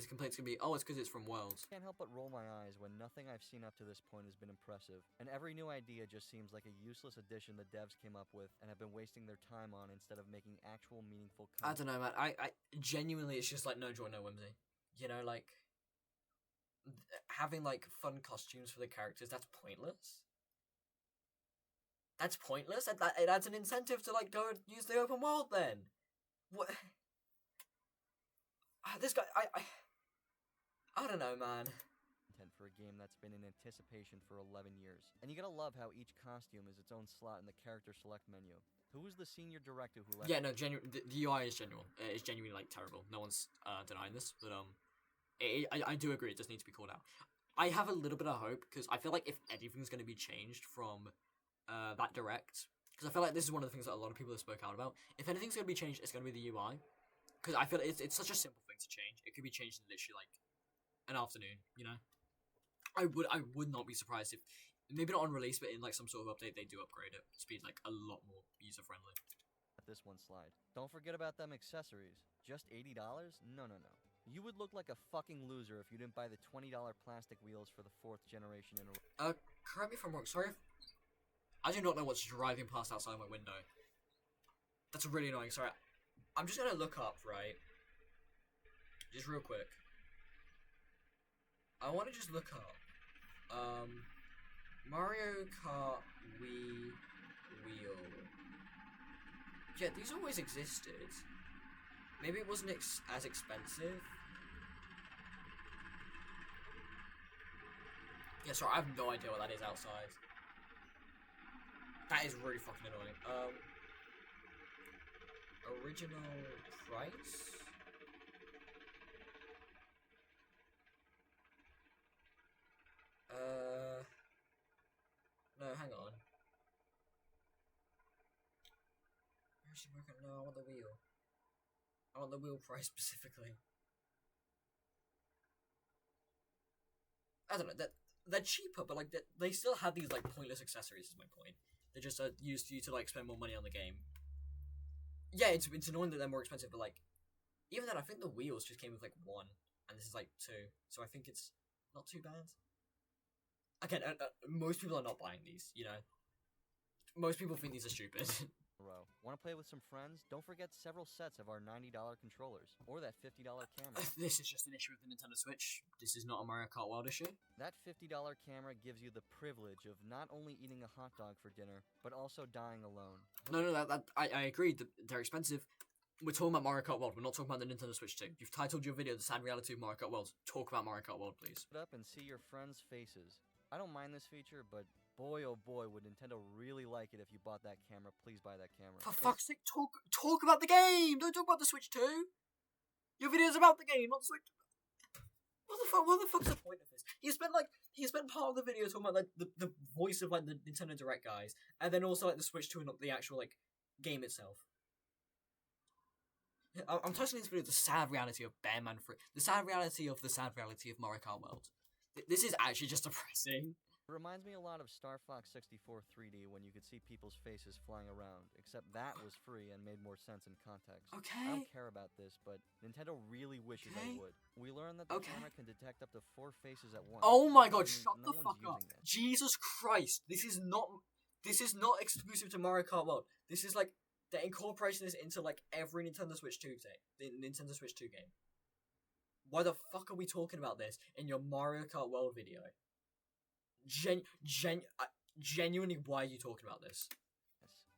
complaint's gonna be, oh, it's because it's from Worlds. can't help but roll my eyes when nothing I've seen up to this point has been impressive, and every new idea just seems like a useless addition the devs came up with and have been wasting their time on instead of making actual meaningful content. I don't know, man. I genuinely, it's just like no joy, no whimsy. You know, like having like fun costumes for the characters, that's pointless. That's pointless. It adds an incentive to like go and use the open world. Then what? This guy, I don't know, man. For a game that's been in anticipation for 11 years. And you gotta love how each costume is its own slot in the character select menu. Who was the senior director who left? Yeah, no, the UI is genuine. It's genuinely like terrible. No one's denying this, but I do agree. It does need to be called out. I have a little bit of hope because I feel like if anything's going to be changed from that direct, because I feel like this is one of the things that a lot of people have spoke out about. If anything's going to be changed, it's going to be the UI, because I feel it's such a simple thing to change. It could be changed in literally like an afternoon. You know, I would not be surprised if maybe not on release, but in like some sort of update they do upgrade it to be like a lot more user friendly. This one slide. Don't forget about them accessories. Just $80? No. You would look like a fucking loser if you didn't buy the $20 plastic wheels for the 4th generation in a row. Correct me if I'm wrong. Sorry, I do not know what's driving past outside my window. That's really annoying. Sorry, I'm just gonna look up, right? Just real quick. I want to just look up. Mario Kart Wii wheel. Yeah, these always existed. Maybe it wasn't as expensive. Yeah, sorry, I have no idea what that is outside. That is really fucking annoying. Original price? No, hang on. Where is she working? No, I want the wheel. I want the wheel price specifically. I don't know, they're cheaper, but like they still have these like pointless accessories. Is my point. They just are used for you to like spend more money on the game. Yeah, it's annoying that they're more expensive, but like even then, I think the wheels just came with like one, and this is like two, so I think it's not too bad. Again, most people are not buying these. You know, most people think these are stupid. Row. Want to play with some friends? Don't forget several sets of our $90 controllers, or that $50 camera. This is just an issue with the Nintendo Switch. This is not a Mario Kart World issue. That $50 camera gives you the privilege of not only eating a hot dog for dinner, but also dying alone. No, I agree. They're expensive. We're talking about Mario Kart World. We're not talking about the Nintendo Switch 2. You've titled your video "The Sad Reality of Mario Kart World." Talk about Mario Kart World, please. Put up and see your friends' faces. I don't mind this feature, but boy oh boy would Nintendo really like it if you bought that camera. Please buy that camera. For fuck's sake, talk about the game. Don't talk about the Switch 2. Your video's about the game, not the Switch. What the fuck's the point of this? He spent part of the video talking about like the voice of like the Nintendo Direct guys, and then also like the Switch 2 and not the actual like game itself. I'm titling this video "The Sad Reality of Bearman Free." The sad reality of Mario Kart World. This is actually just depressing. It reminds me a lot of Star Fox 64 3D when you could see people's faces flying around, except that was free and made more sense in context. Okay. I don't care about this, but Nintendo really wishes they would. We learned that the camera can detect up to 4 faces at once. Oh my god, shut no the fuck up. it. Jesus Christ. This is not exclusive to Mario Kart World. This is like they're incorporating this into like every Nintendo Switch 2 game. Why the fuck are we talking about this in your Mario Kart World video? Genuinely, why are you talking about this?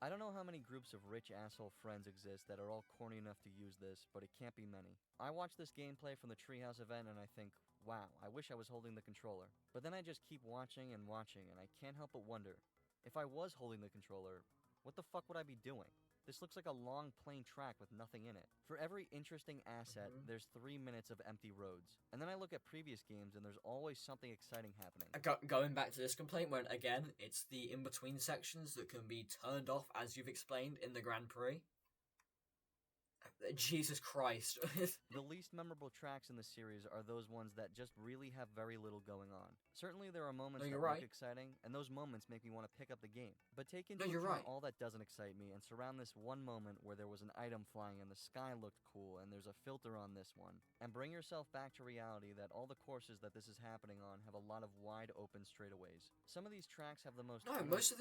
I don't know how many groups of rich asshole friends exist that are all corny enough to use this, but it can't be many. I watch this gameplay from the Treehouse event and I think, wow, I wish I was holding the controller. But then I just keep watching and watching and I can't help but wonder, if I was holding the controller, what the fuck would I be doing? This looks like a long, plain track with nothing in it. For every interesting asset, there's 3 minutes of empty roads. And then I look at previous games, and there's always something exciting happening. Going back to this complaint, when, again, it's the in-between sections that can be turned off, as you've explained, in the Grand Prix. Jesus Christ. The least memorable tracks in the series are those ones that just really have very little going on. Certainly there are moments that look exciting, and those moments make me want to pick up the game. But take into account all that doesn't excite me, and surround this one moment where there was an item flying and the sky looked cool, and there's a filter on this one. And bring yourself back to reality that all the courses that this is happening on have a lot of wide open straightaways. Some of these tracks have the most... No, most of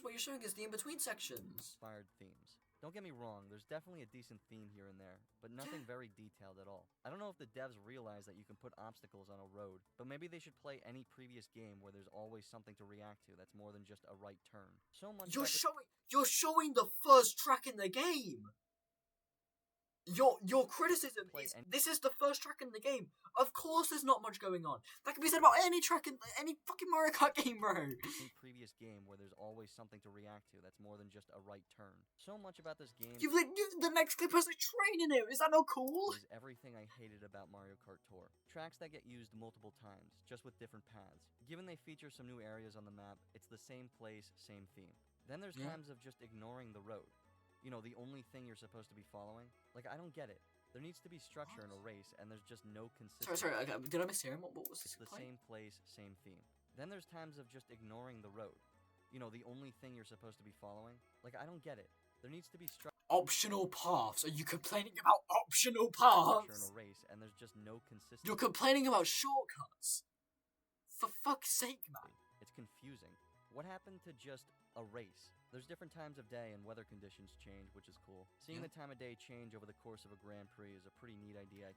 what you're showing is the in-between sections. ...inspired themes. Don't get me wrong, there's definitely a decent theme here and there, but nothing very detailed at all. I don't know if the devs realize that you can put obstacles on a road, but maybe they should play any previous game where there's always something to react to that's more than just a right turn. So much You're showing the first track in the game! Your criticism is this is the first track in the game. Of course there's not much going on. That can be said about any track in any fucking Mario Kart game, bro. Previous game where there's always something to react to that's more than just a right turn. So much about this game. The next clip has a train in it. Is that not cool? Is everything I hated about Mario Kart Tour. Tracks that get used multiple times, just with different paths. Given they feature some new areas on the map, it's the same place, same theme. Then there's times of just ignoring the road. You know, the only thing you're supposed to be following? Like, I don't get it. There needs to be structure in a race, and there's just no consistency. Sorry, okay, did I mishear him? What was this? It's the same place, same theme. Then there's times of just ignoring the road. You know, the only thing you're supposed to be following? Like, I don't get it. There needs to be structure. Optional paths? Are you complaining about optional paths? In a race, and there's just no consistency. You're complaining about shortcuts? For fuck's sake, man. It's confusing. What happened to just a race? There's different times of day and weather conditions change, which is cool. Seeing the time of day change over the course of a Grand Prix is a pretty neat idea.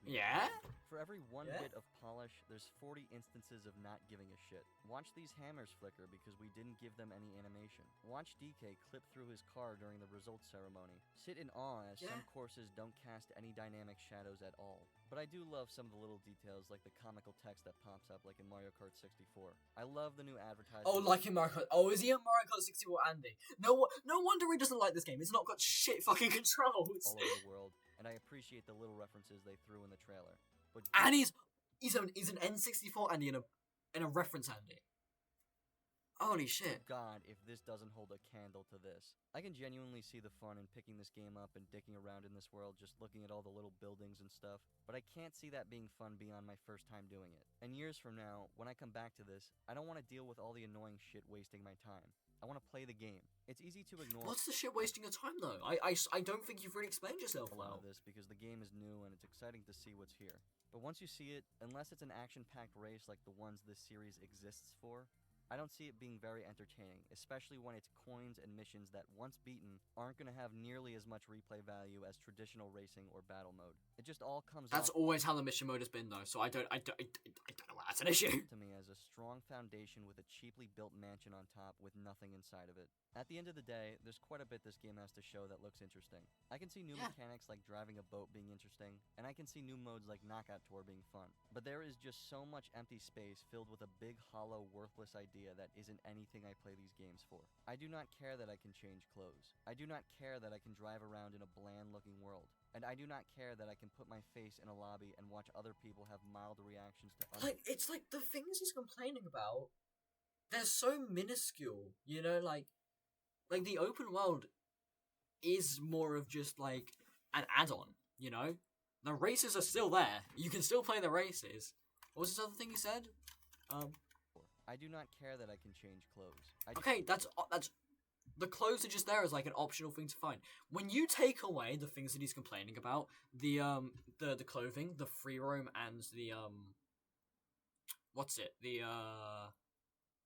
For every one bit of polish, there's 40 instances of not giving a shit. Watch these hammers flicker because we didn't give them any animation. Watch DK clip through his car during the results ceremony. Sit in awe as some courses don't cast any dynamic shadows at all. But I do love some of the little details, like the comical text that pops up, like in Mario Kart 64. I love the new advertisement. Oh, like in Mario Kart. Oh, is he in Mario Kart 64, Andy? No wonder he doesn't like this game. It's not got shit fucking controls. All over the world, and I appreciate the little references they threw in the trailer. But and he's an N64 Andy and a reference Andy. Holy shit. God, if this doesn't hold a candle to this. I can genuinely see the fun in picking this game up and dicking around in this world, just looking at all the little buildings and stuff, but I can't see that being fun beyond my first time doing it. And years from now, when I come back to this, I don't want to deal with all the annoying shit wasting my time. I want to play the game. It's easy to ignore. What's the shit wasting your time, though? I don't think you've really explained yourself well. A lot of this because the game is new and it's exciting to see what's here. But once you see it, unless it's an action-packed race like the ones this series exists for, I don't see it being very entertaining, especially when it's coins and missions that, once beaten, aren't going to have nearly as much replay value as traditional racing or battle mode. It just all comes That's always how the mission mode has been, though, so I don't know well, that's an issue. To me as a strong foundation with a cheaply built mansion on top with nothing inside of it. At the end of the day, there's quite a bit this game has to show that looks interesting. I can see new mechanics like driving a boat being interesting, and I can see new modes like Knockout Tour being fun. But there is just so much empty space filled with a big, hollow, worthless idea that isn't anything I play these games for. I do not care that I can change clothes. I do not care that I can drive around in a bland-looking world. And I do not care that I can put my face in a lobby and watch other people have mild reactions to Like, it's like the things he's complaining about, they're so minuscule, you know, like the open world is more of just, like, an add-on, you know? The races are still there. You can still play the races. What was this other thing he said? I do not care that I can change clothes. Okay, that's the clothes are just there as like an optional thing to find. When you take away the things that he's complaining about, the clothing, the free roam, and the what's the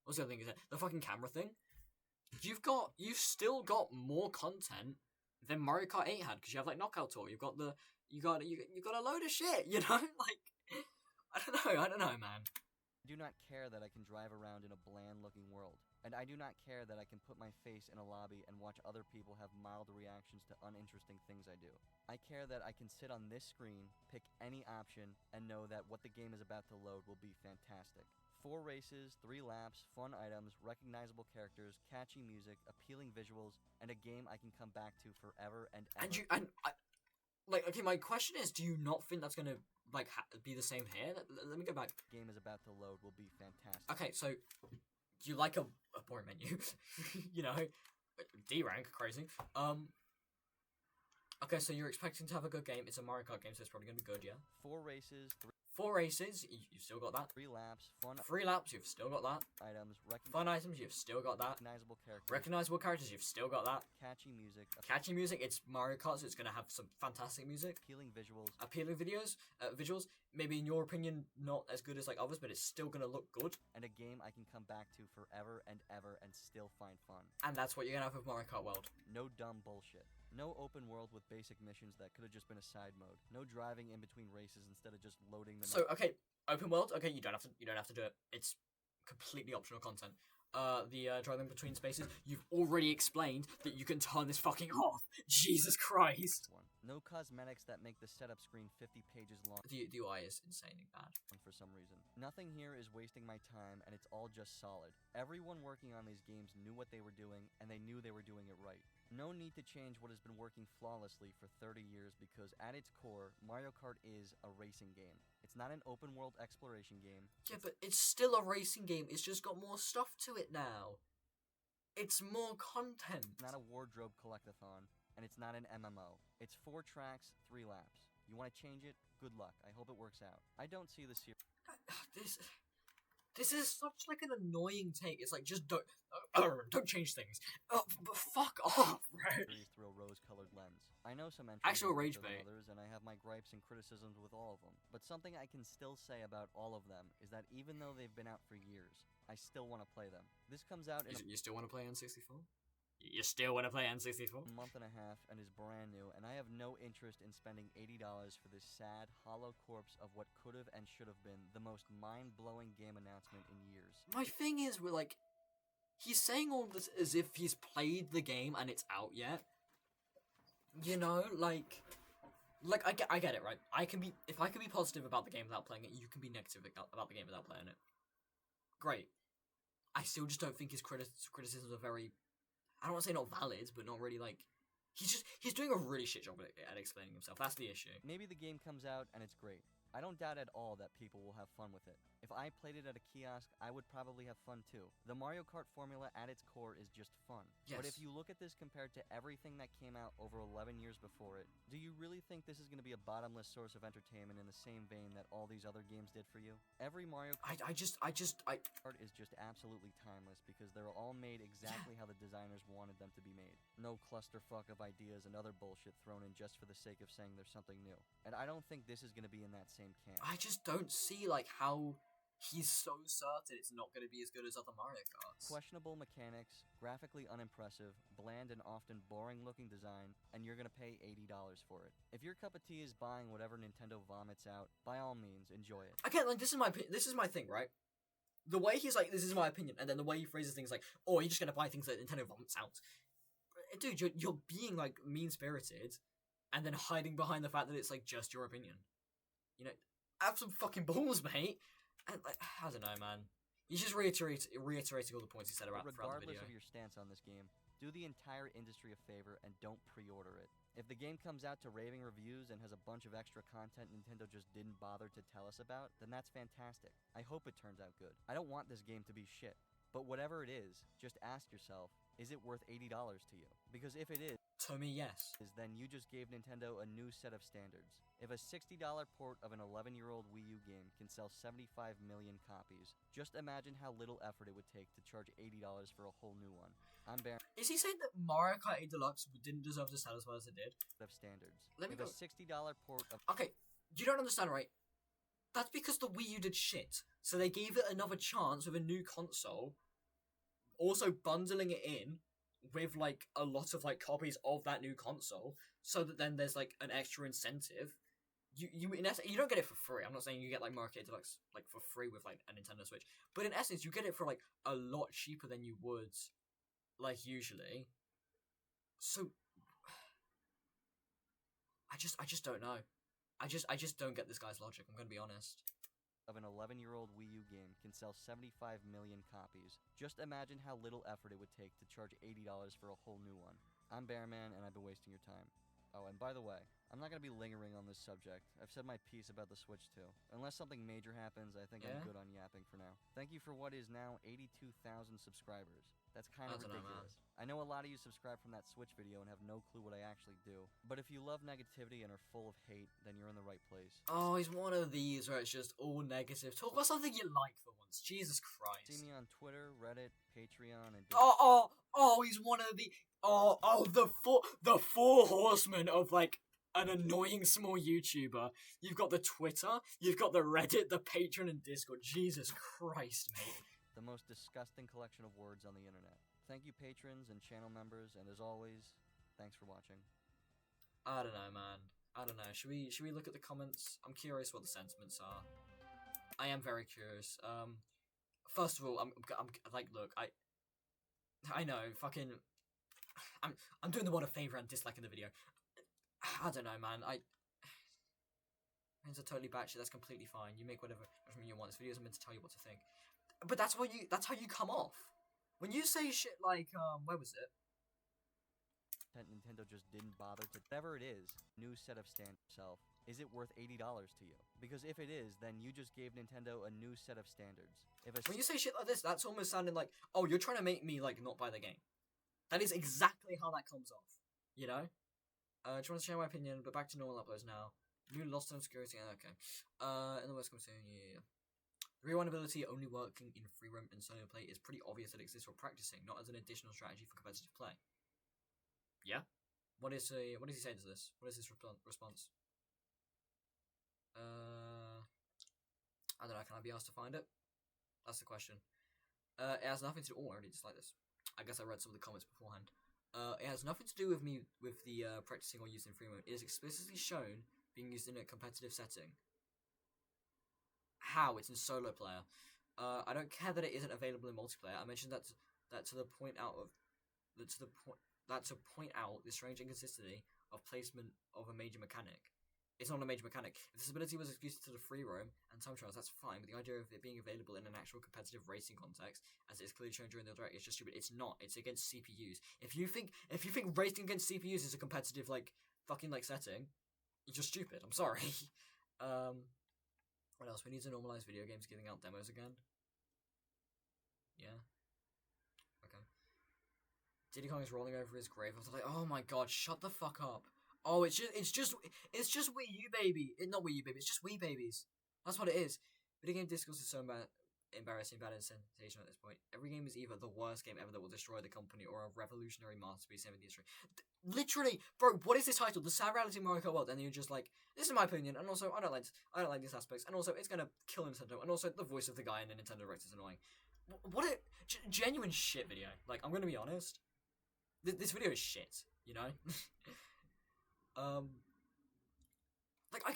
other thing? Is it the fucking camera thing? You've still got more content than Mario Kart 8 had, because you have like Knockout Tour. You got a load of shit, you know? Like, I don't know, man. I do not care that I can drive around in a bland-looking world. And I do not care that I can put my face in a lobby and watch other people have mild reactions to uninteresting things I do. I care that I can sit on this screen, pick any option, and know that what the game is about to load will be fantastic. 4 races, 3 laps, fun items, recognizable characters, catchy music, appealing visuals, and a game I can come back to forever and ever. Okay, my question is, do you not think that's gonna like be the same here? Let me go back. The game is about to load will be fantastic. Okay, so you like a boring menu, you know, D rank, crazy. Okay, so you're expecting to have a good game. It's a Mario Kart game, so it's probably gonna be good, yeah. 4 races, 4 races, you've still got that. 3 laps, fun 3 laps, you've still got that. items, Fun items, you've still got that. recognizable characters, Recognizable characters, you've still got that. catchy music, Catchy music, it's Mario Kart, so it's gonna have some fantastic music. appealing visuals, Appealing visuals. Maybe in your opinion, not as good as like others, but it's still gonna look good. and a game I can come back to forever and ever and still find fun. And that's what you're gonna have with Mario Kart World. No dumb bullshit. No open world with basic missions that could have just been a side mode. No driving in between races instead of just loading them. So okay, open world. Okay, you don't have to do it. It's completely optional content. The driving between spaces. You've already explained that you can turn this fucking off. Jesus Christ. One. No cosmetics that make the setup screen 50 pages long The UI is insanely bad. for some reason. Nothing here is wasting my time, and it's all just solid. Everyone working on these games knew what they were doing, and they knew they were doing it right. No need to change what has been working flawlessly for 30 years because at its core, Mario Kart is a racing game. It's not an open world exploration game. Yeah, but it's still a racing game. It's just got more stuff to it now. It's more content. It's not a wardrobe collectathon, and it's not an MMO. It's 4 tracks, 3 laps. You want to change it? Good luck. I hope it works out. I don't see the series This is such like an annoying take. It's like, just don't change things. But fuck off, right? through a rose-colored lens. I know some entries Actual are rage better than bait. others, and I have my gripes and criticisms with all of them. But something I can still say about all of them is that even though they've been out for years, I still want to play them. This comes out in You still want to play N64? You still want to play N64? a month and a half and is brand new, and I have no interest in spending $80 for this sad, hollow corpse of what could have and should have been the most mind-blowing game announcement in years. My thing is, we're like, he's saying all this as if he's played the game and it's out yet. You know, like I get it, right? If I can be positive about the game without playing it, you can be negative about the game without playing it. Great. I still just don't think his criticisms are very, I don't want to say not valid, but not really like, he's doing a really shit job at explaining himself. That's the issue. Maybe the game comes out and it's great. I don't doubt at all that people will have fun with it. If I played it at a kiosk, I would probably have fun too. The Mario Kart formula at its core is just fun. Yes. But if you look at this compared to everything that came out over 11 years before it, do you really think this is going to be a bottomless source of entertainment in the same vein that all these other games did for you? Every Mario Kart is just absolutely timeless because they're all made exactly how the designers wanted them to be made. No clusterfuck of ideas and other bullshit thrown in just for the sake of saying there's something new. And I don't think this is going to be in that same camp. I just don't see like how he's so certain it's not going to be as good as other Mario Karts. Questionable mechanics, graphically unimpressive, bland and often boring-looking design, and you're gonna pay $80 for it. If your cup of tea is buying whatever Nintendo vomits out, by all means, enjoy it. Again, like, this is my thing, right? The way he's like, this is my opinion, and then the way he phrases things like, oh, you're just gonna buy things that Nintendo vomits out. Dude, you're being, like, mean-spirited, and then hiding behind the fact that it's, like, just your opinion. You know, have some fucking balls, mate. And, like, I don't know, man. He's just reiterating all the points he said about throughout the Regardless video. of your stance on this game, do the entire industry a favor and don't pre-order it. If the game comes out to raving reviews and has a bunch of extra content Nintendo just didn't bother to tell us about, then that's fantastic. I hope it turns out good. I don't want this game to be shit. But whatever it is, just ask yourself, is it worth $80 to you? Because if it is, To me, yes. then you just gave Nintendo a new set of standards. If a $60 port of an 11-year-old Wii U game can sell 75 million copies, just imagine how little effort it would take to charge $80 for a whole new one. I'm Bearman Is he saying that Mario Kart 8 Deluxe didn't deserve to sell as well as it did? of standards. Let me If go. a $60 port of Okay, you don't understand, right? That's because the Wii U did shit. So they gave it another chance with a new console, also bundling it in with, like, a lot of, like, copies of that new console, so that then there's, like, an extra incentive. You in essence, you don't get it for free. I'm not saying you get, like, Mario Kart Deluxe, like, for free with, like, a Nintendo Switch. But in essence, you get it for, like, a lot cheaper than you would, like, usually. So I just don't know. I just don't get this guy's logic, I'm gonna be honest. an 11-year-old Wii U game can sell 75 million copies. Just imagine how little effort it would take to charge $80 for a whole new one. I'm Bearman, and I've been wasting your time. Oh, and by the way, I'm not going to be lingering on this subject. I've said my piece about the Switch 2. Unless something major happens, I think I'm Yeah? good on yapping for now. Thank you for what is now 82,000 subscribers. That's kind of I dunno, man. ridiculous. I know a lot of you subscribe from that Switch video and have no clue what I actually do. But if you love negativity and are full of hate, then you're in the right place. Oh, he's one of these where it's just all negative. Talk about something you like for once. Jesus Christ. See me on Twitter, Reddit, Patreon, and He's one of the the four horsemen of, like, an annoying small YouTuber. You've got the Twitter, you've got the Reddit, the Patreon, and Discord. Jesus Christ, mate. the most disgusting collection of words on the internet. Thank you, patrons and channel members, and as always, thanks for watching. I don't know, man. I don't know. Should we look at the comments? I'm curious what the sentiments are. I am very curious. First of all, I'm like, look, I know, fucking, I'm doing the world a favor and disliking the video. I don't know, man. Friends are totally batshit. That's completely fine. You make whatever you want. This video isn't meant to tell you what to think. But that's how you come off. When you say shit like, where was it? That Nintendo just didn't bother to... Whatever it is, new set of standards self. Is it worth $80 to you? Because if it is, then you just gave Nintendo a new set of standards. If a When you say shit like this, that's almost sounding like, oh, you're trying to make me, like, not buy the game. That is exactly how that comes off. You know? Just want to share my opinion, but back to normal uploads now. New lost on security, okay. In the worst comes to, yeah. Rewind ability only working in free roam and solo play is pretty obvious that it exists for practicing, not as an additional strategy for competitive play. Yeah? What does he say to this? What is his response? I don't know, can I be asked to find it? That's the question. It has nothing to do... Oh, I already dislike this. I guess I read some of the comments beforehand. It has nothing to do with me with the practicing or using free mode. It is explicitly shown being used in a competitive setting. How? It's in solo player. I don't care that it isn't available in multiplayer. I mentioned that to point out the strange inconsistency of placement of a major mechanic. It's not a major mechanic. If this ability was exclusive to the free roam and time trials, that's fine, but the idea of it being available in an actual competitive racing context, as it's clearly shown during the direct, is just stupid. It's not. It's against CPUs. If you think racing against CPUs is a competitive, like, fucking, like, setting, you're just stupid. I'm sorry. What else? We need to normalize video games giving out demos again. Yeah. Okay. Diddy Kong is rolling over his grave. I was like, oh my god, shut the fuck up. Oh, it's just Wii U, baby. Not Wii U, baby. It's just Wii babies. That's what it is. Video game discourse is so bad. embarrassing bad sensation at this point. Every game is either the worst game ever that will destroy the company or a revolutionary masterpiece saving the industry. Literally, bro, what is this title? The Sad Reality of Mario Kart World, and you're just like, this is my opinion, and also I don't like these aspects, and also it's gonna kill Nintendo, and also the voice of the guy in the Nintendo Direct is annoying. What a genuine shit video. Like, I'm gonna be honest, this video is shit. You know, like I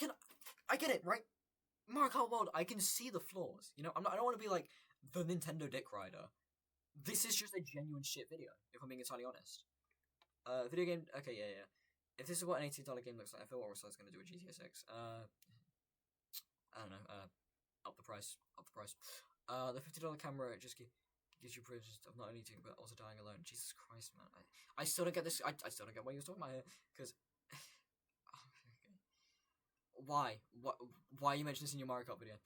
get it, right? Mario Kart World, I can see the flaws. You know, I don't want to be like the Nintendo dick rider. This is just a genuine shit video, if I'm being entirely honest. Video game. Okay, yeah. If this is what an $18 game looks like, I feel what Rockstar's gonna do with GTA 6. I don't know. Up the price. The $50 camera just gives you privilege of not only eating but also dying alone. Jesus Christ, man. I still don't get this. I still don't get what you were talking about here. Because why you mentioned this in your Mario Kart video?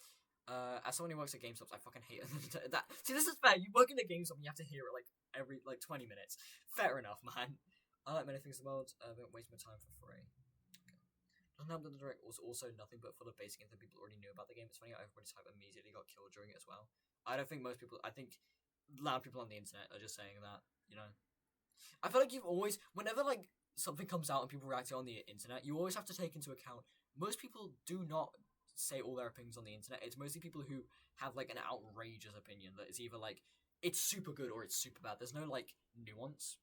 As someone who works at GameStop, I fucking hate that. See, this is fair. You work in a GameStop and you have to hear it like every 20 minutes. Fair enough, man. I like many things about. Don't waste my time for free. Doesn't happen to the Direct was also nothing but full of basic info people already knew about the game. It's funny how everybody's hype immediately got killed during it as well. I don't think most people. I think loud people on the internet are just saying that. You know, I feel like you've always, whenever like something comes out and people react to it on the internet, you always have to take into account. Most people do not say all their opinions on the internet. It's mostly people who have like an outrageous opinion that is either like it's super good or it's super bad. There's no like nuance.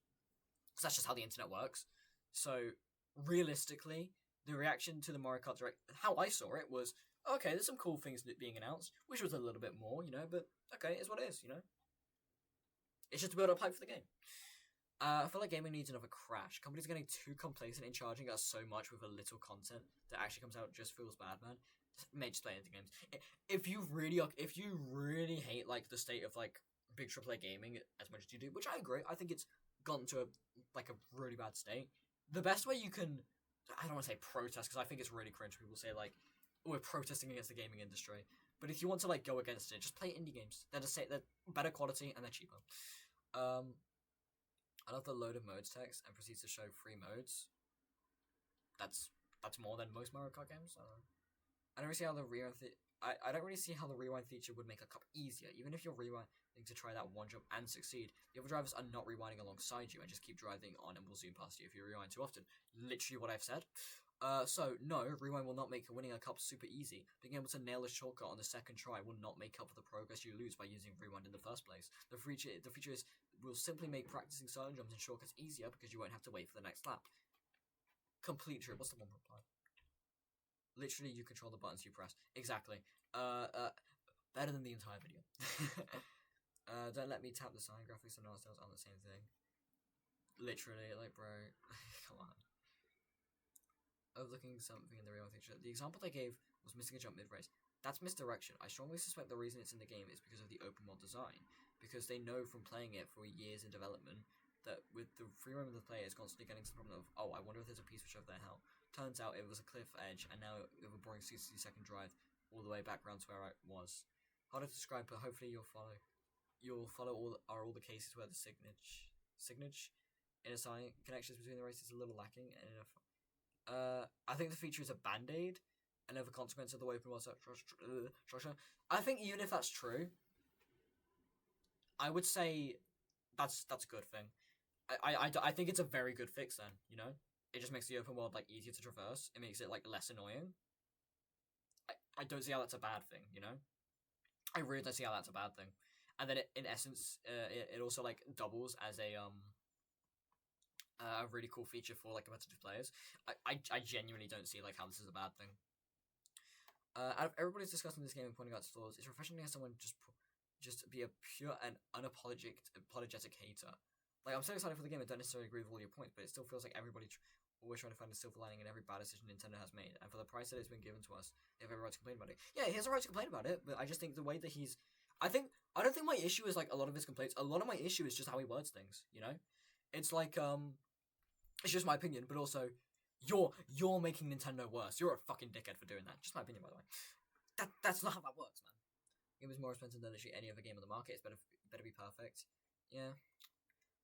Because that's just how the internet works. So realistically, the reaction to the Mario Kart Direct, how I saw it was, okay, there's some cool things being announced, which was a little bit more, you know, but okay, it's what it is, you know. It's just to build up hype for the game. I feel like gaming needs another crash. Companies are getting too complacent in charging us so much with a little content that actually comes out just feels bad, man. Just play into games. If you really hate like the state of like big AAA gaming as much as you do, which I agree, I think it's gotten to a really bad state. The best way you can, I don't want to say protest because I think it's really cringe when people say like, oh, we're protesting against the gaming industry. But if you want to like go against it, just play indie games. They're better quality and they're cheaper. I love the load of modes text and proceeds to show free modes. That's more than most Mario Kart games. I don't really see how the rewind. I don't really see how the rewind feature would make a cup easier. Even if you're rewinding to try that one jump and succeed, the other drivers are not rewinding alongside you and just keep driving on and will zoom past you if you rewind too often. Literally what I've said. So no, rewind will not make winning a cup super easy. Being able to nail a shortcut on the second try will not make up for the progress you lose by using rewind in the first place. The feature is will simply make practicing certain jumps and shortcuts easier because you won't have to wait for the next lap. Complete true. What's the one reply? Literally, you control the buttons you press. Exactly. Better than the entire video. Don't let me tap the sign. Graphics and art styles aren't the same thing. Literally, like, bro, come on. Overlooking something in the real picture. The example they gave was missing a jump mid-race. That's misdirection. I strongly suspect the reason it's in the game is because of the open world design. Because they know from playing it for years in development that with the free roam of the player is constantly getting to the problem of, oh, I wonder if there's a piece which over there hell. Turns out it was a cliff edge, and now we have a boring 60-second drive all the way back around to where I was. Hard to describe, but hopefully you'll follow all the cases where the signage intersign connections between the races is a little lacking, and I think the feature is a band-aid, another consequence of the open world structure. I think even if that's true, I would say that's a good thing. I think it's a very good fix then, you know? It just makes the open world like easier to traverse. It makes it like less annoying. I don't see how that's a bad thing, you know? I really don't see how that's a bad thing. And then in essence, it also like doubles as a really cool feature for like competitive players. I genuinely don't see like how this is a bad thing. Out of everybody's discussing this game and pointing out its flaws, it's refreshing to hear someone just be a pure and apologetic hater. Like, I'm so excited for the game, I don't necessarily agree with all your points, but it still feels like everybody always trying to find a silver lining in every bad decision Nintendo has made, and for the price that it's been given to us, they have every right to complain about it. Yeah, he has a right to complain about it, but I just think the way that I don't think my issue is like a lot of his complaints. A lot of my issue is just how he words things, you know? It's like, it's just my opinion, but also, you're making Nintendo worse. You're a fucking dickhead for doing that. Just my opinion, by the way. That's not how that works, man. It was more expensive than literally any other game on the market. It's better be perfect. Yeah.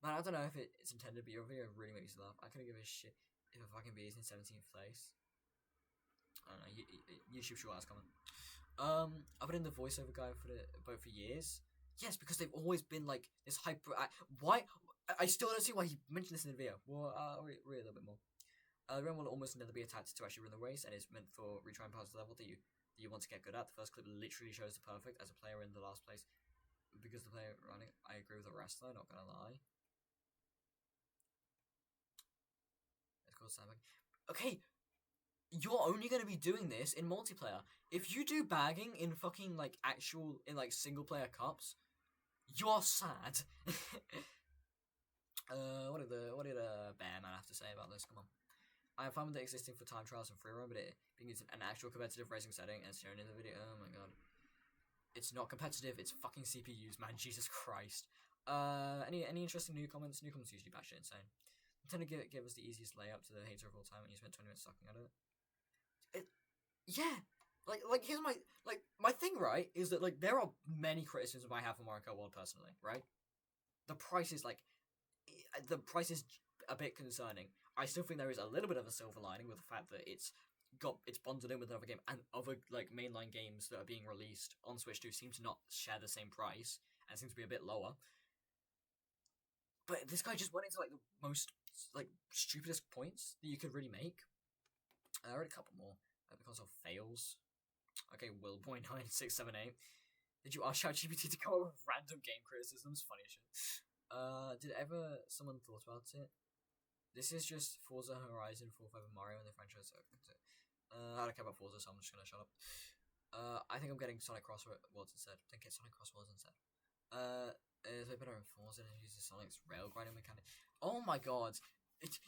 Man, I don't know if it's intended, but your video really makes me laugh. I couldn't give a shit if a fucking bee is in 17th place. I don't know. YouTube short ass comment. I've been in the voiceover guy for years. Yes, because they've always been like this hyper. Why? I still don't see why he mentioned this in the video. Well, I'll read a little bit more. The realm will almost never be attached to actually run the race, and it's meant for retrying past the level that you want to get good at. The first clip literally shows the perfect as a player in the last place, because the player running. I agree with the rest though. Not gonna lie. It's called sandbag. Okay, you're only gonna be doing this in multiplayer. If you do bagging in fucking like actual in like single player cups, you're sad. What did Bearman have to say about this? Come on. I have found it existing for time trials and free roam, but it being used in an actual competitive racing setting as shown in the video. Oh my god. It's not competitive, it's fucking CPUs, man. Jesus Christ. Any interesting new comments? New comments usually batshit insane. Nintendo gave us the easiest layup to the hater of all time, and you spent 20 minutes sucking at it. Yeah. Like here's my thing, right, is that like there are many criticisms I have for Mario Kart World personally, right? The price is a bit concerning. I still think there is a little bit of a silver lining with the fact that it's bundled in with another game, and other like mainline games that are being released on Switch 2 seem to not share the same price and seem to be a bit lower. But this guy just went into like the most like stupidest points that you could really make. I read a couple more. The console fails. Okay, Willboy9678. Did you ask ChatGPT to come up with random game criticisms? Funny as shit. Did ever someone thought about it? This is just Forza Horizon 4, 5, and Mario and the franchise. I don't care about Forza, so I'm just gonna shut up. I think I'm getting Sonic Crosswords instead. Then get Sonic Crosswords instead. Is it better in Forza than using Sonic's rail grinding mechanic? Oh my god.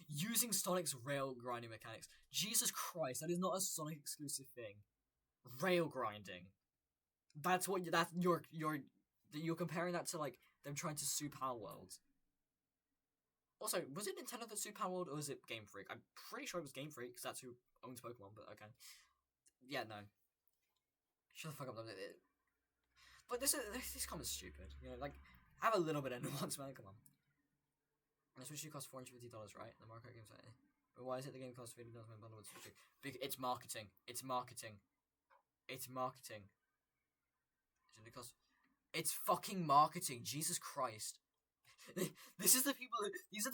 Using Sonic's rail grinding mechanics. Jesus Christ, that is not a Sonic exclusive thing. Rail grinding. That's what you're comparing that to like them trying to sue Power World. Also, was it Nintendo that sued Power World, or was it Game Freak? I'm pretty sure it was Game Freak, because that's who owns Pokemon, but okay. Yeah, no. Shut the fuck up. But this comment's stupid. You know, like, have a little bit of nuance, man, come on. And the Switch 2 costs $450, right? The Mario Kart game's like, but why is it the game costs $50 when bundled with Switch 2? It's marketing. It's marketing. It's marketing. It's fucking marketing, Jesus Christ. These are the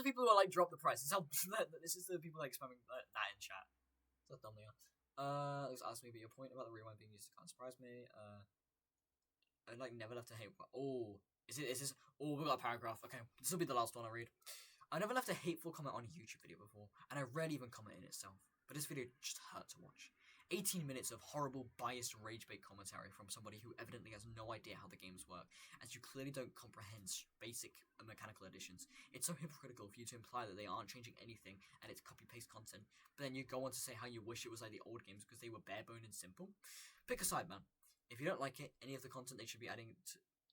people who are like drop the price. This is the people like spamming that in chat. It's a thumbnail. Let's ask me about your point about the rewind being used. Can't surprise me. I like never left a hate. Oh, is this? Oh, we got a paragraph. Okay, this will be the last one I read. I never left a hateful comment on a YouTube video before, and I rarely even comment in itself. But this video just hurt to watch. 18 minutes of horrible, biased, rage-bait commentary from somebody who evidently has no idea how the games work, as you clearly don't comprehend basic mechanical additions. It's so hypocritical for you to imply that they aren't changing anything and it's copy-paste content, but then you go on to say how you wish it was like the old games because they were bare-boned and simple. Pick a side, man. If you don't like any of the content they should be adding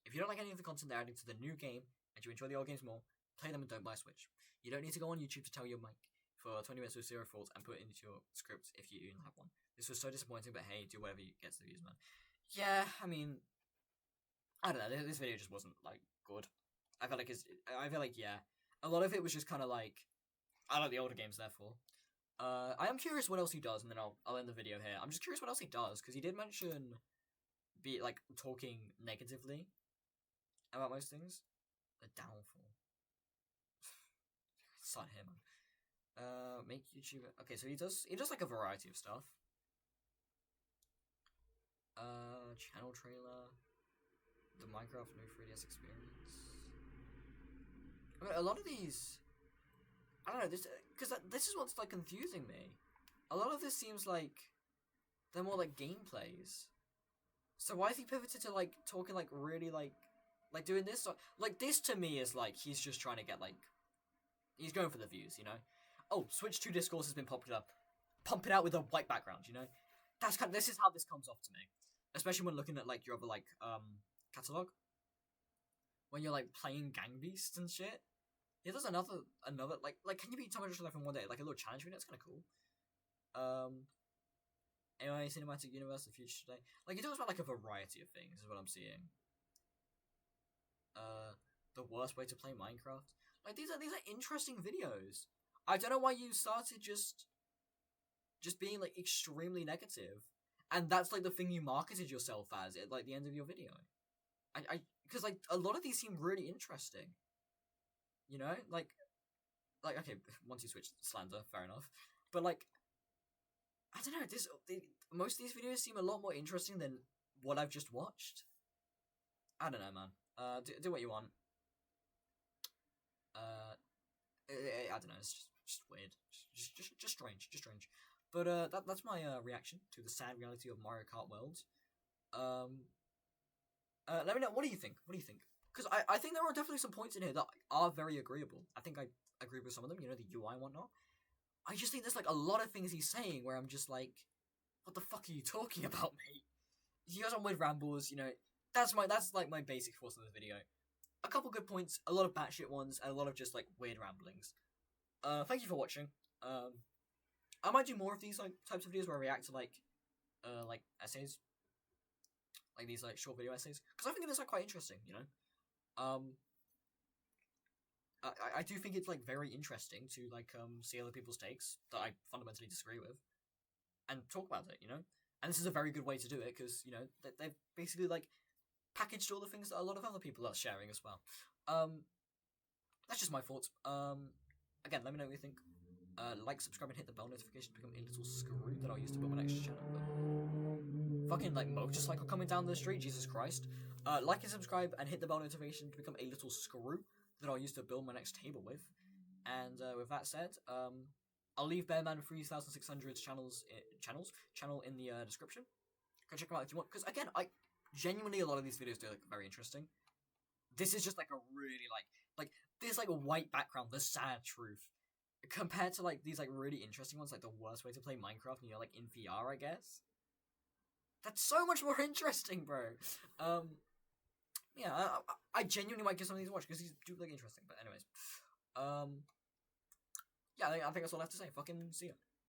if you don't like any of the content they're adding to the new game and you enjoy the old games more, play them and don't buy a Switch. You don't need to go on YouTube to tell your mic for 20 minutes with zero faults and put it into your script if you even have one. This was so disappointing, but hey, do whatever gets the views, man. Yeah, I mean, I don't know. This video just wasn't like good. I feel like yeah, a lot of it was just kind of like I like the older games, therefore. I am curious what else he does, and then I'll end the video here. I'm just curious what else he does because he did mention talking negatively about most things. The downfall. It's not him. Make YouTube. Okay, so he does like a variety of stuff. Channel trailer, the Minecraft no 3DS experience. I mean, a lot of these, I don't know, this is what's like confusing me. A lot of this seems like they're more like gameplays. So why is he pivoted to like talking like really like doing this? Like this to me is like he's just trying to get like he's going for the views, you know. Oh, Switch 2 discourse has been popular. Pump it out with a white background, you know. This is how this comes off to me. Especially when looking at like your other like catalog, when you're like playing Gang Beasts and shit. Yeah, there's another like can you beat Tom Life in one day? Like a little challenge video. It's kind of cool. AI cinematic universe, the future today. Like he talks about like a variety of things. Is what I'm seeing. The worst way to play Minecraft. Like these are interesting videos. I don't know why you started just being like extremely negative. and that's like the thing you marketed yourself as at like the end of your video. Because like a lot of these seem really interesting. You know, like okay, once you switch slander, fair enough. But like, I don't know. Most of these videos seem a lot more interesting than what I've just watched. I don't know, man. Do what you want. I don't know. It's just weird. Just strange. But that's my reaction to the sad reality of Mario Kart World. Let me know. What do you think? Because I think there are definitely some points in here that are very agreeable. I think I agree with some of them. You know, the UI and whatnot. I just think there's like a lot of things he's saying where I'm just like, what the fuck are you talking about, mate? He goes on with rambles. You know, that's like my basic thoughts of the video. A couple good points, a lot of batshit ones, and a lot of just like weird ramblings. Thank you for watching. I might do more of these like types of videos where I react to like essays, like these like short video essays, because I think it's like quite interesting. You know, I do think it's like very interesting to like see other people's takes that I fundamentally disagree with, and talk about it. You know, and this is a very good way to do it because you know they've basically like packaged all the things that a lot of other people are sharing as well. That's just my thoughts. Again, let me know what you think. Like, subscribe, and hit the bell notification to become a little screw that I'll use to build my next channel. Fucking like motorcycle coming down the street, Jesus Christ. Like and subscribe and hit the bell notification to become a little screw that I'll use to build my next table with. And with that said, I'll leave Bearman 3600's channel in the description. Go check them out if you want, because again, genuinely a lot of these videos do look very interesting. This is just like a really like this like a white background, the sad truth, compared to like these like really interesting ones, like the worst way to play Minecraft, and you're like in VR, I guess. That's so much more interesting, bro. Yeah, I genuinely might give some of these a watch because these do look interesting. But anyways, yeah, I think that's all I have to say. Fucking see ya.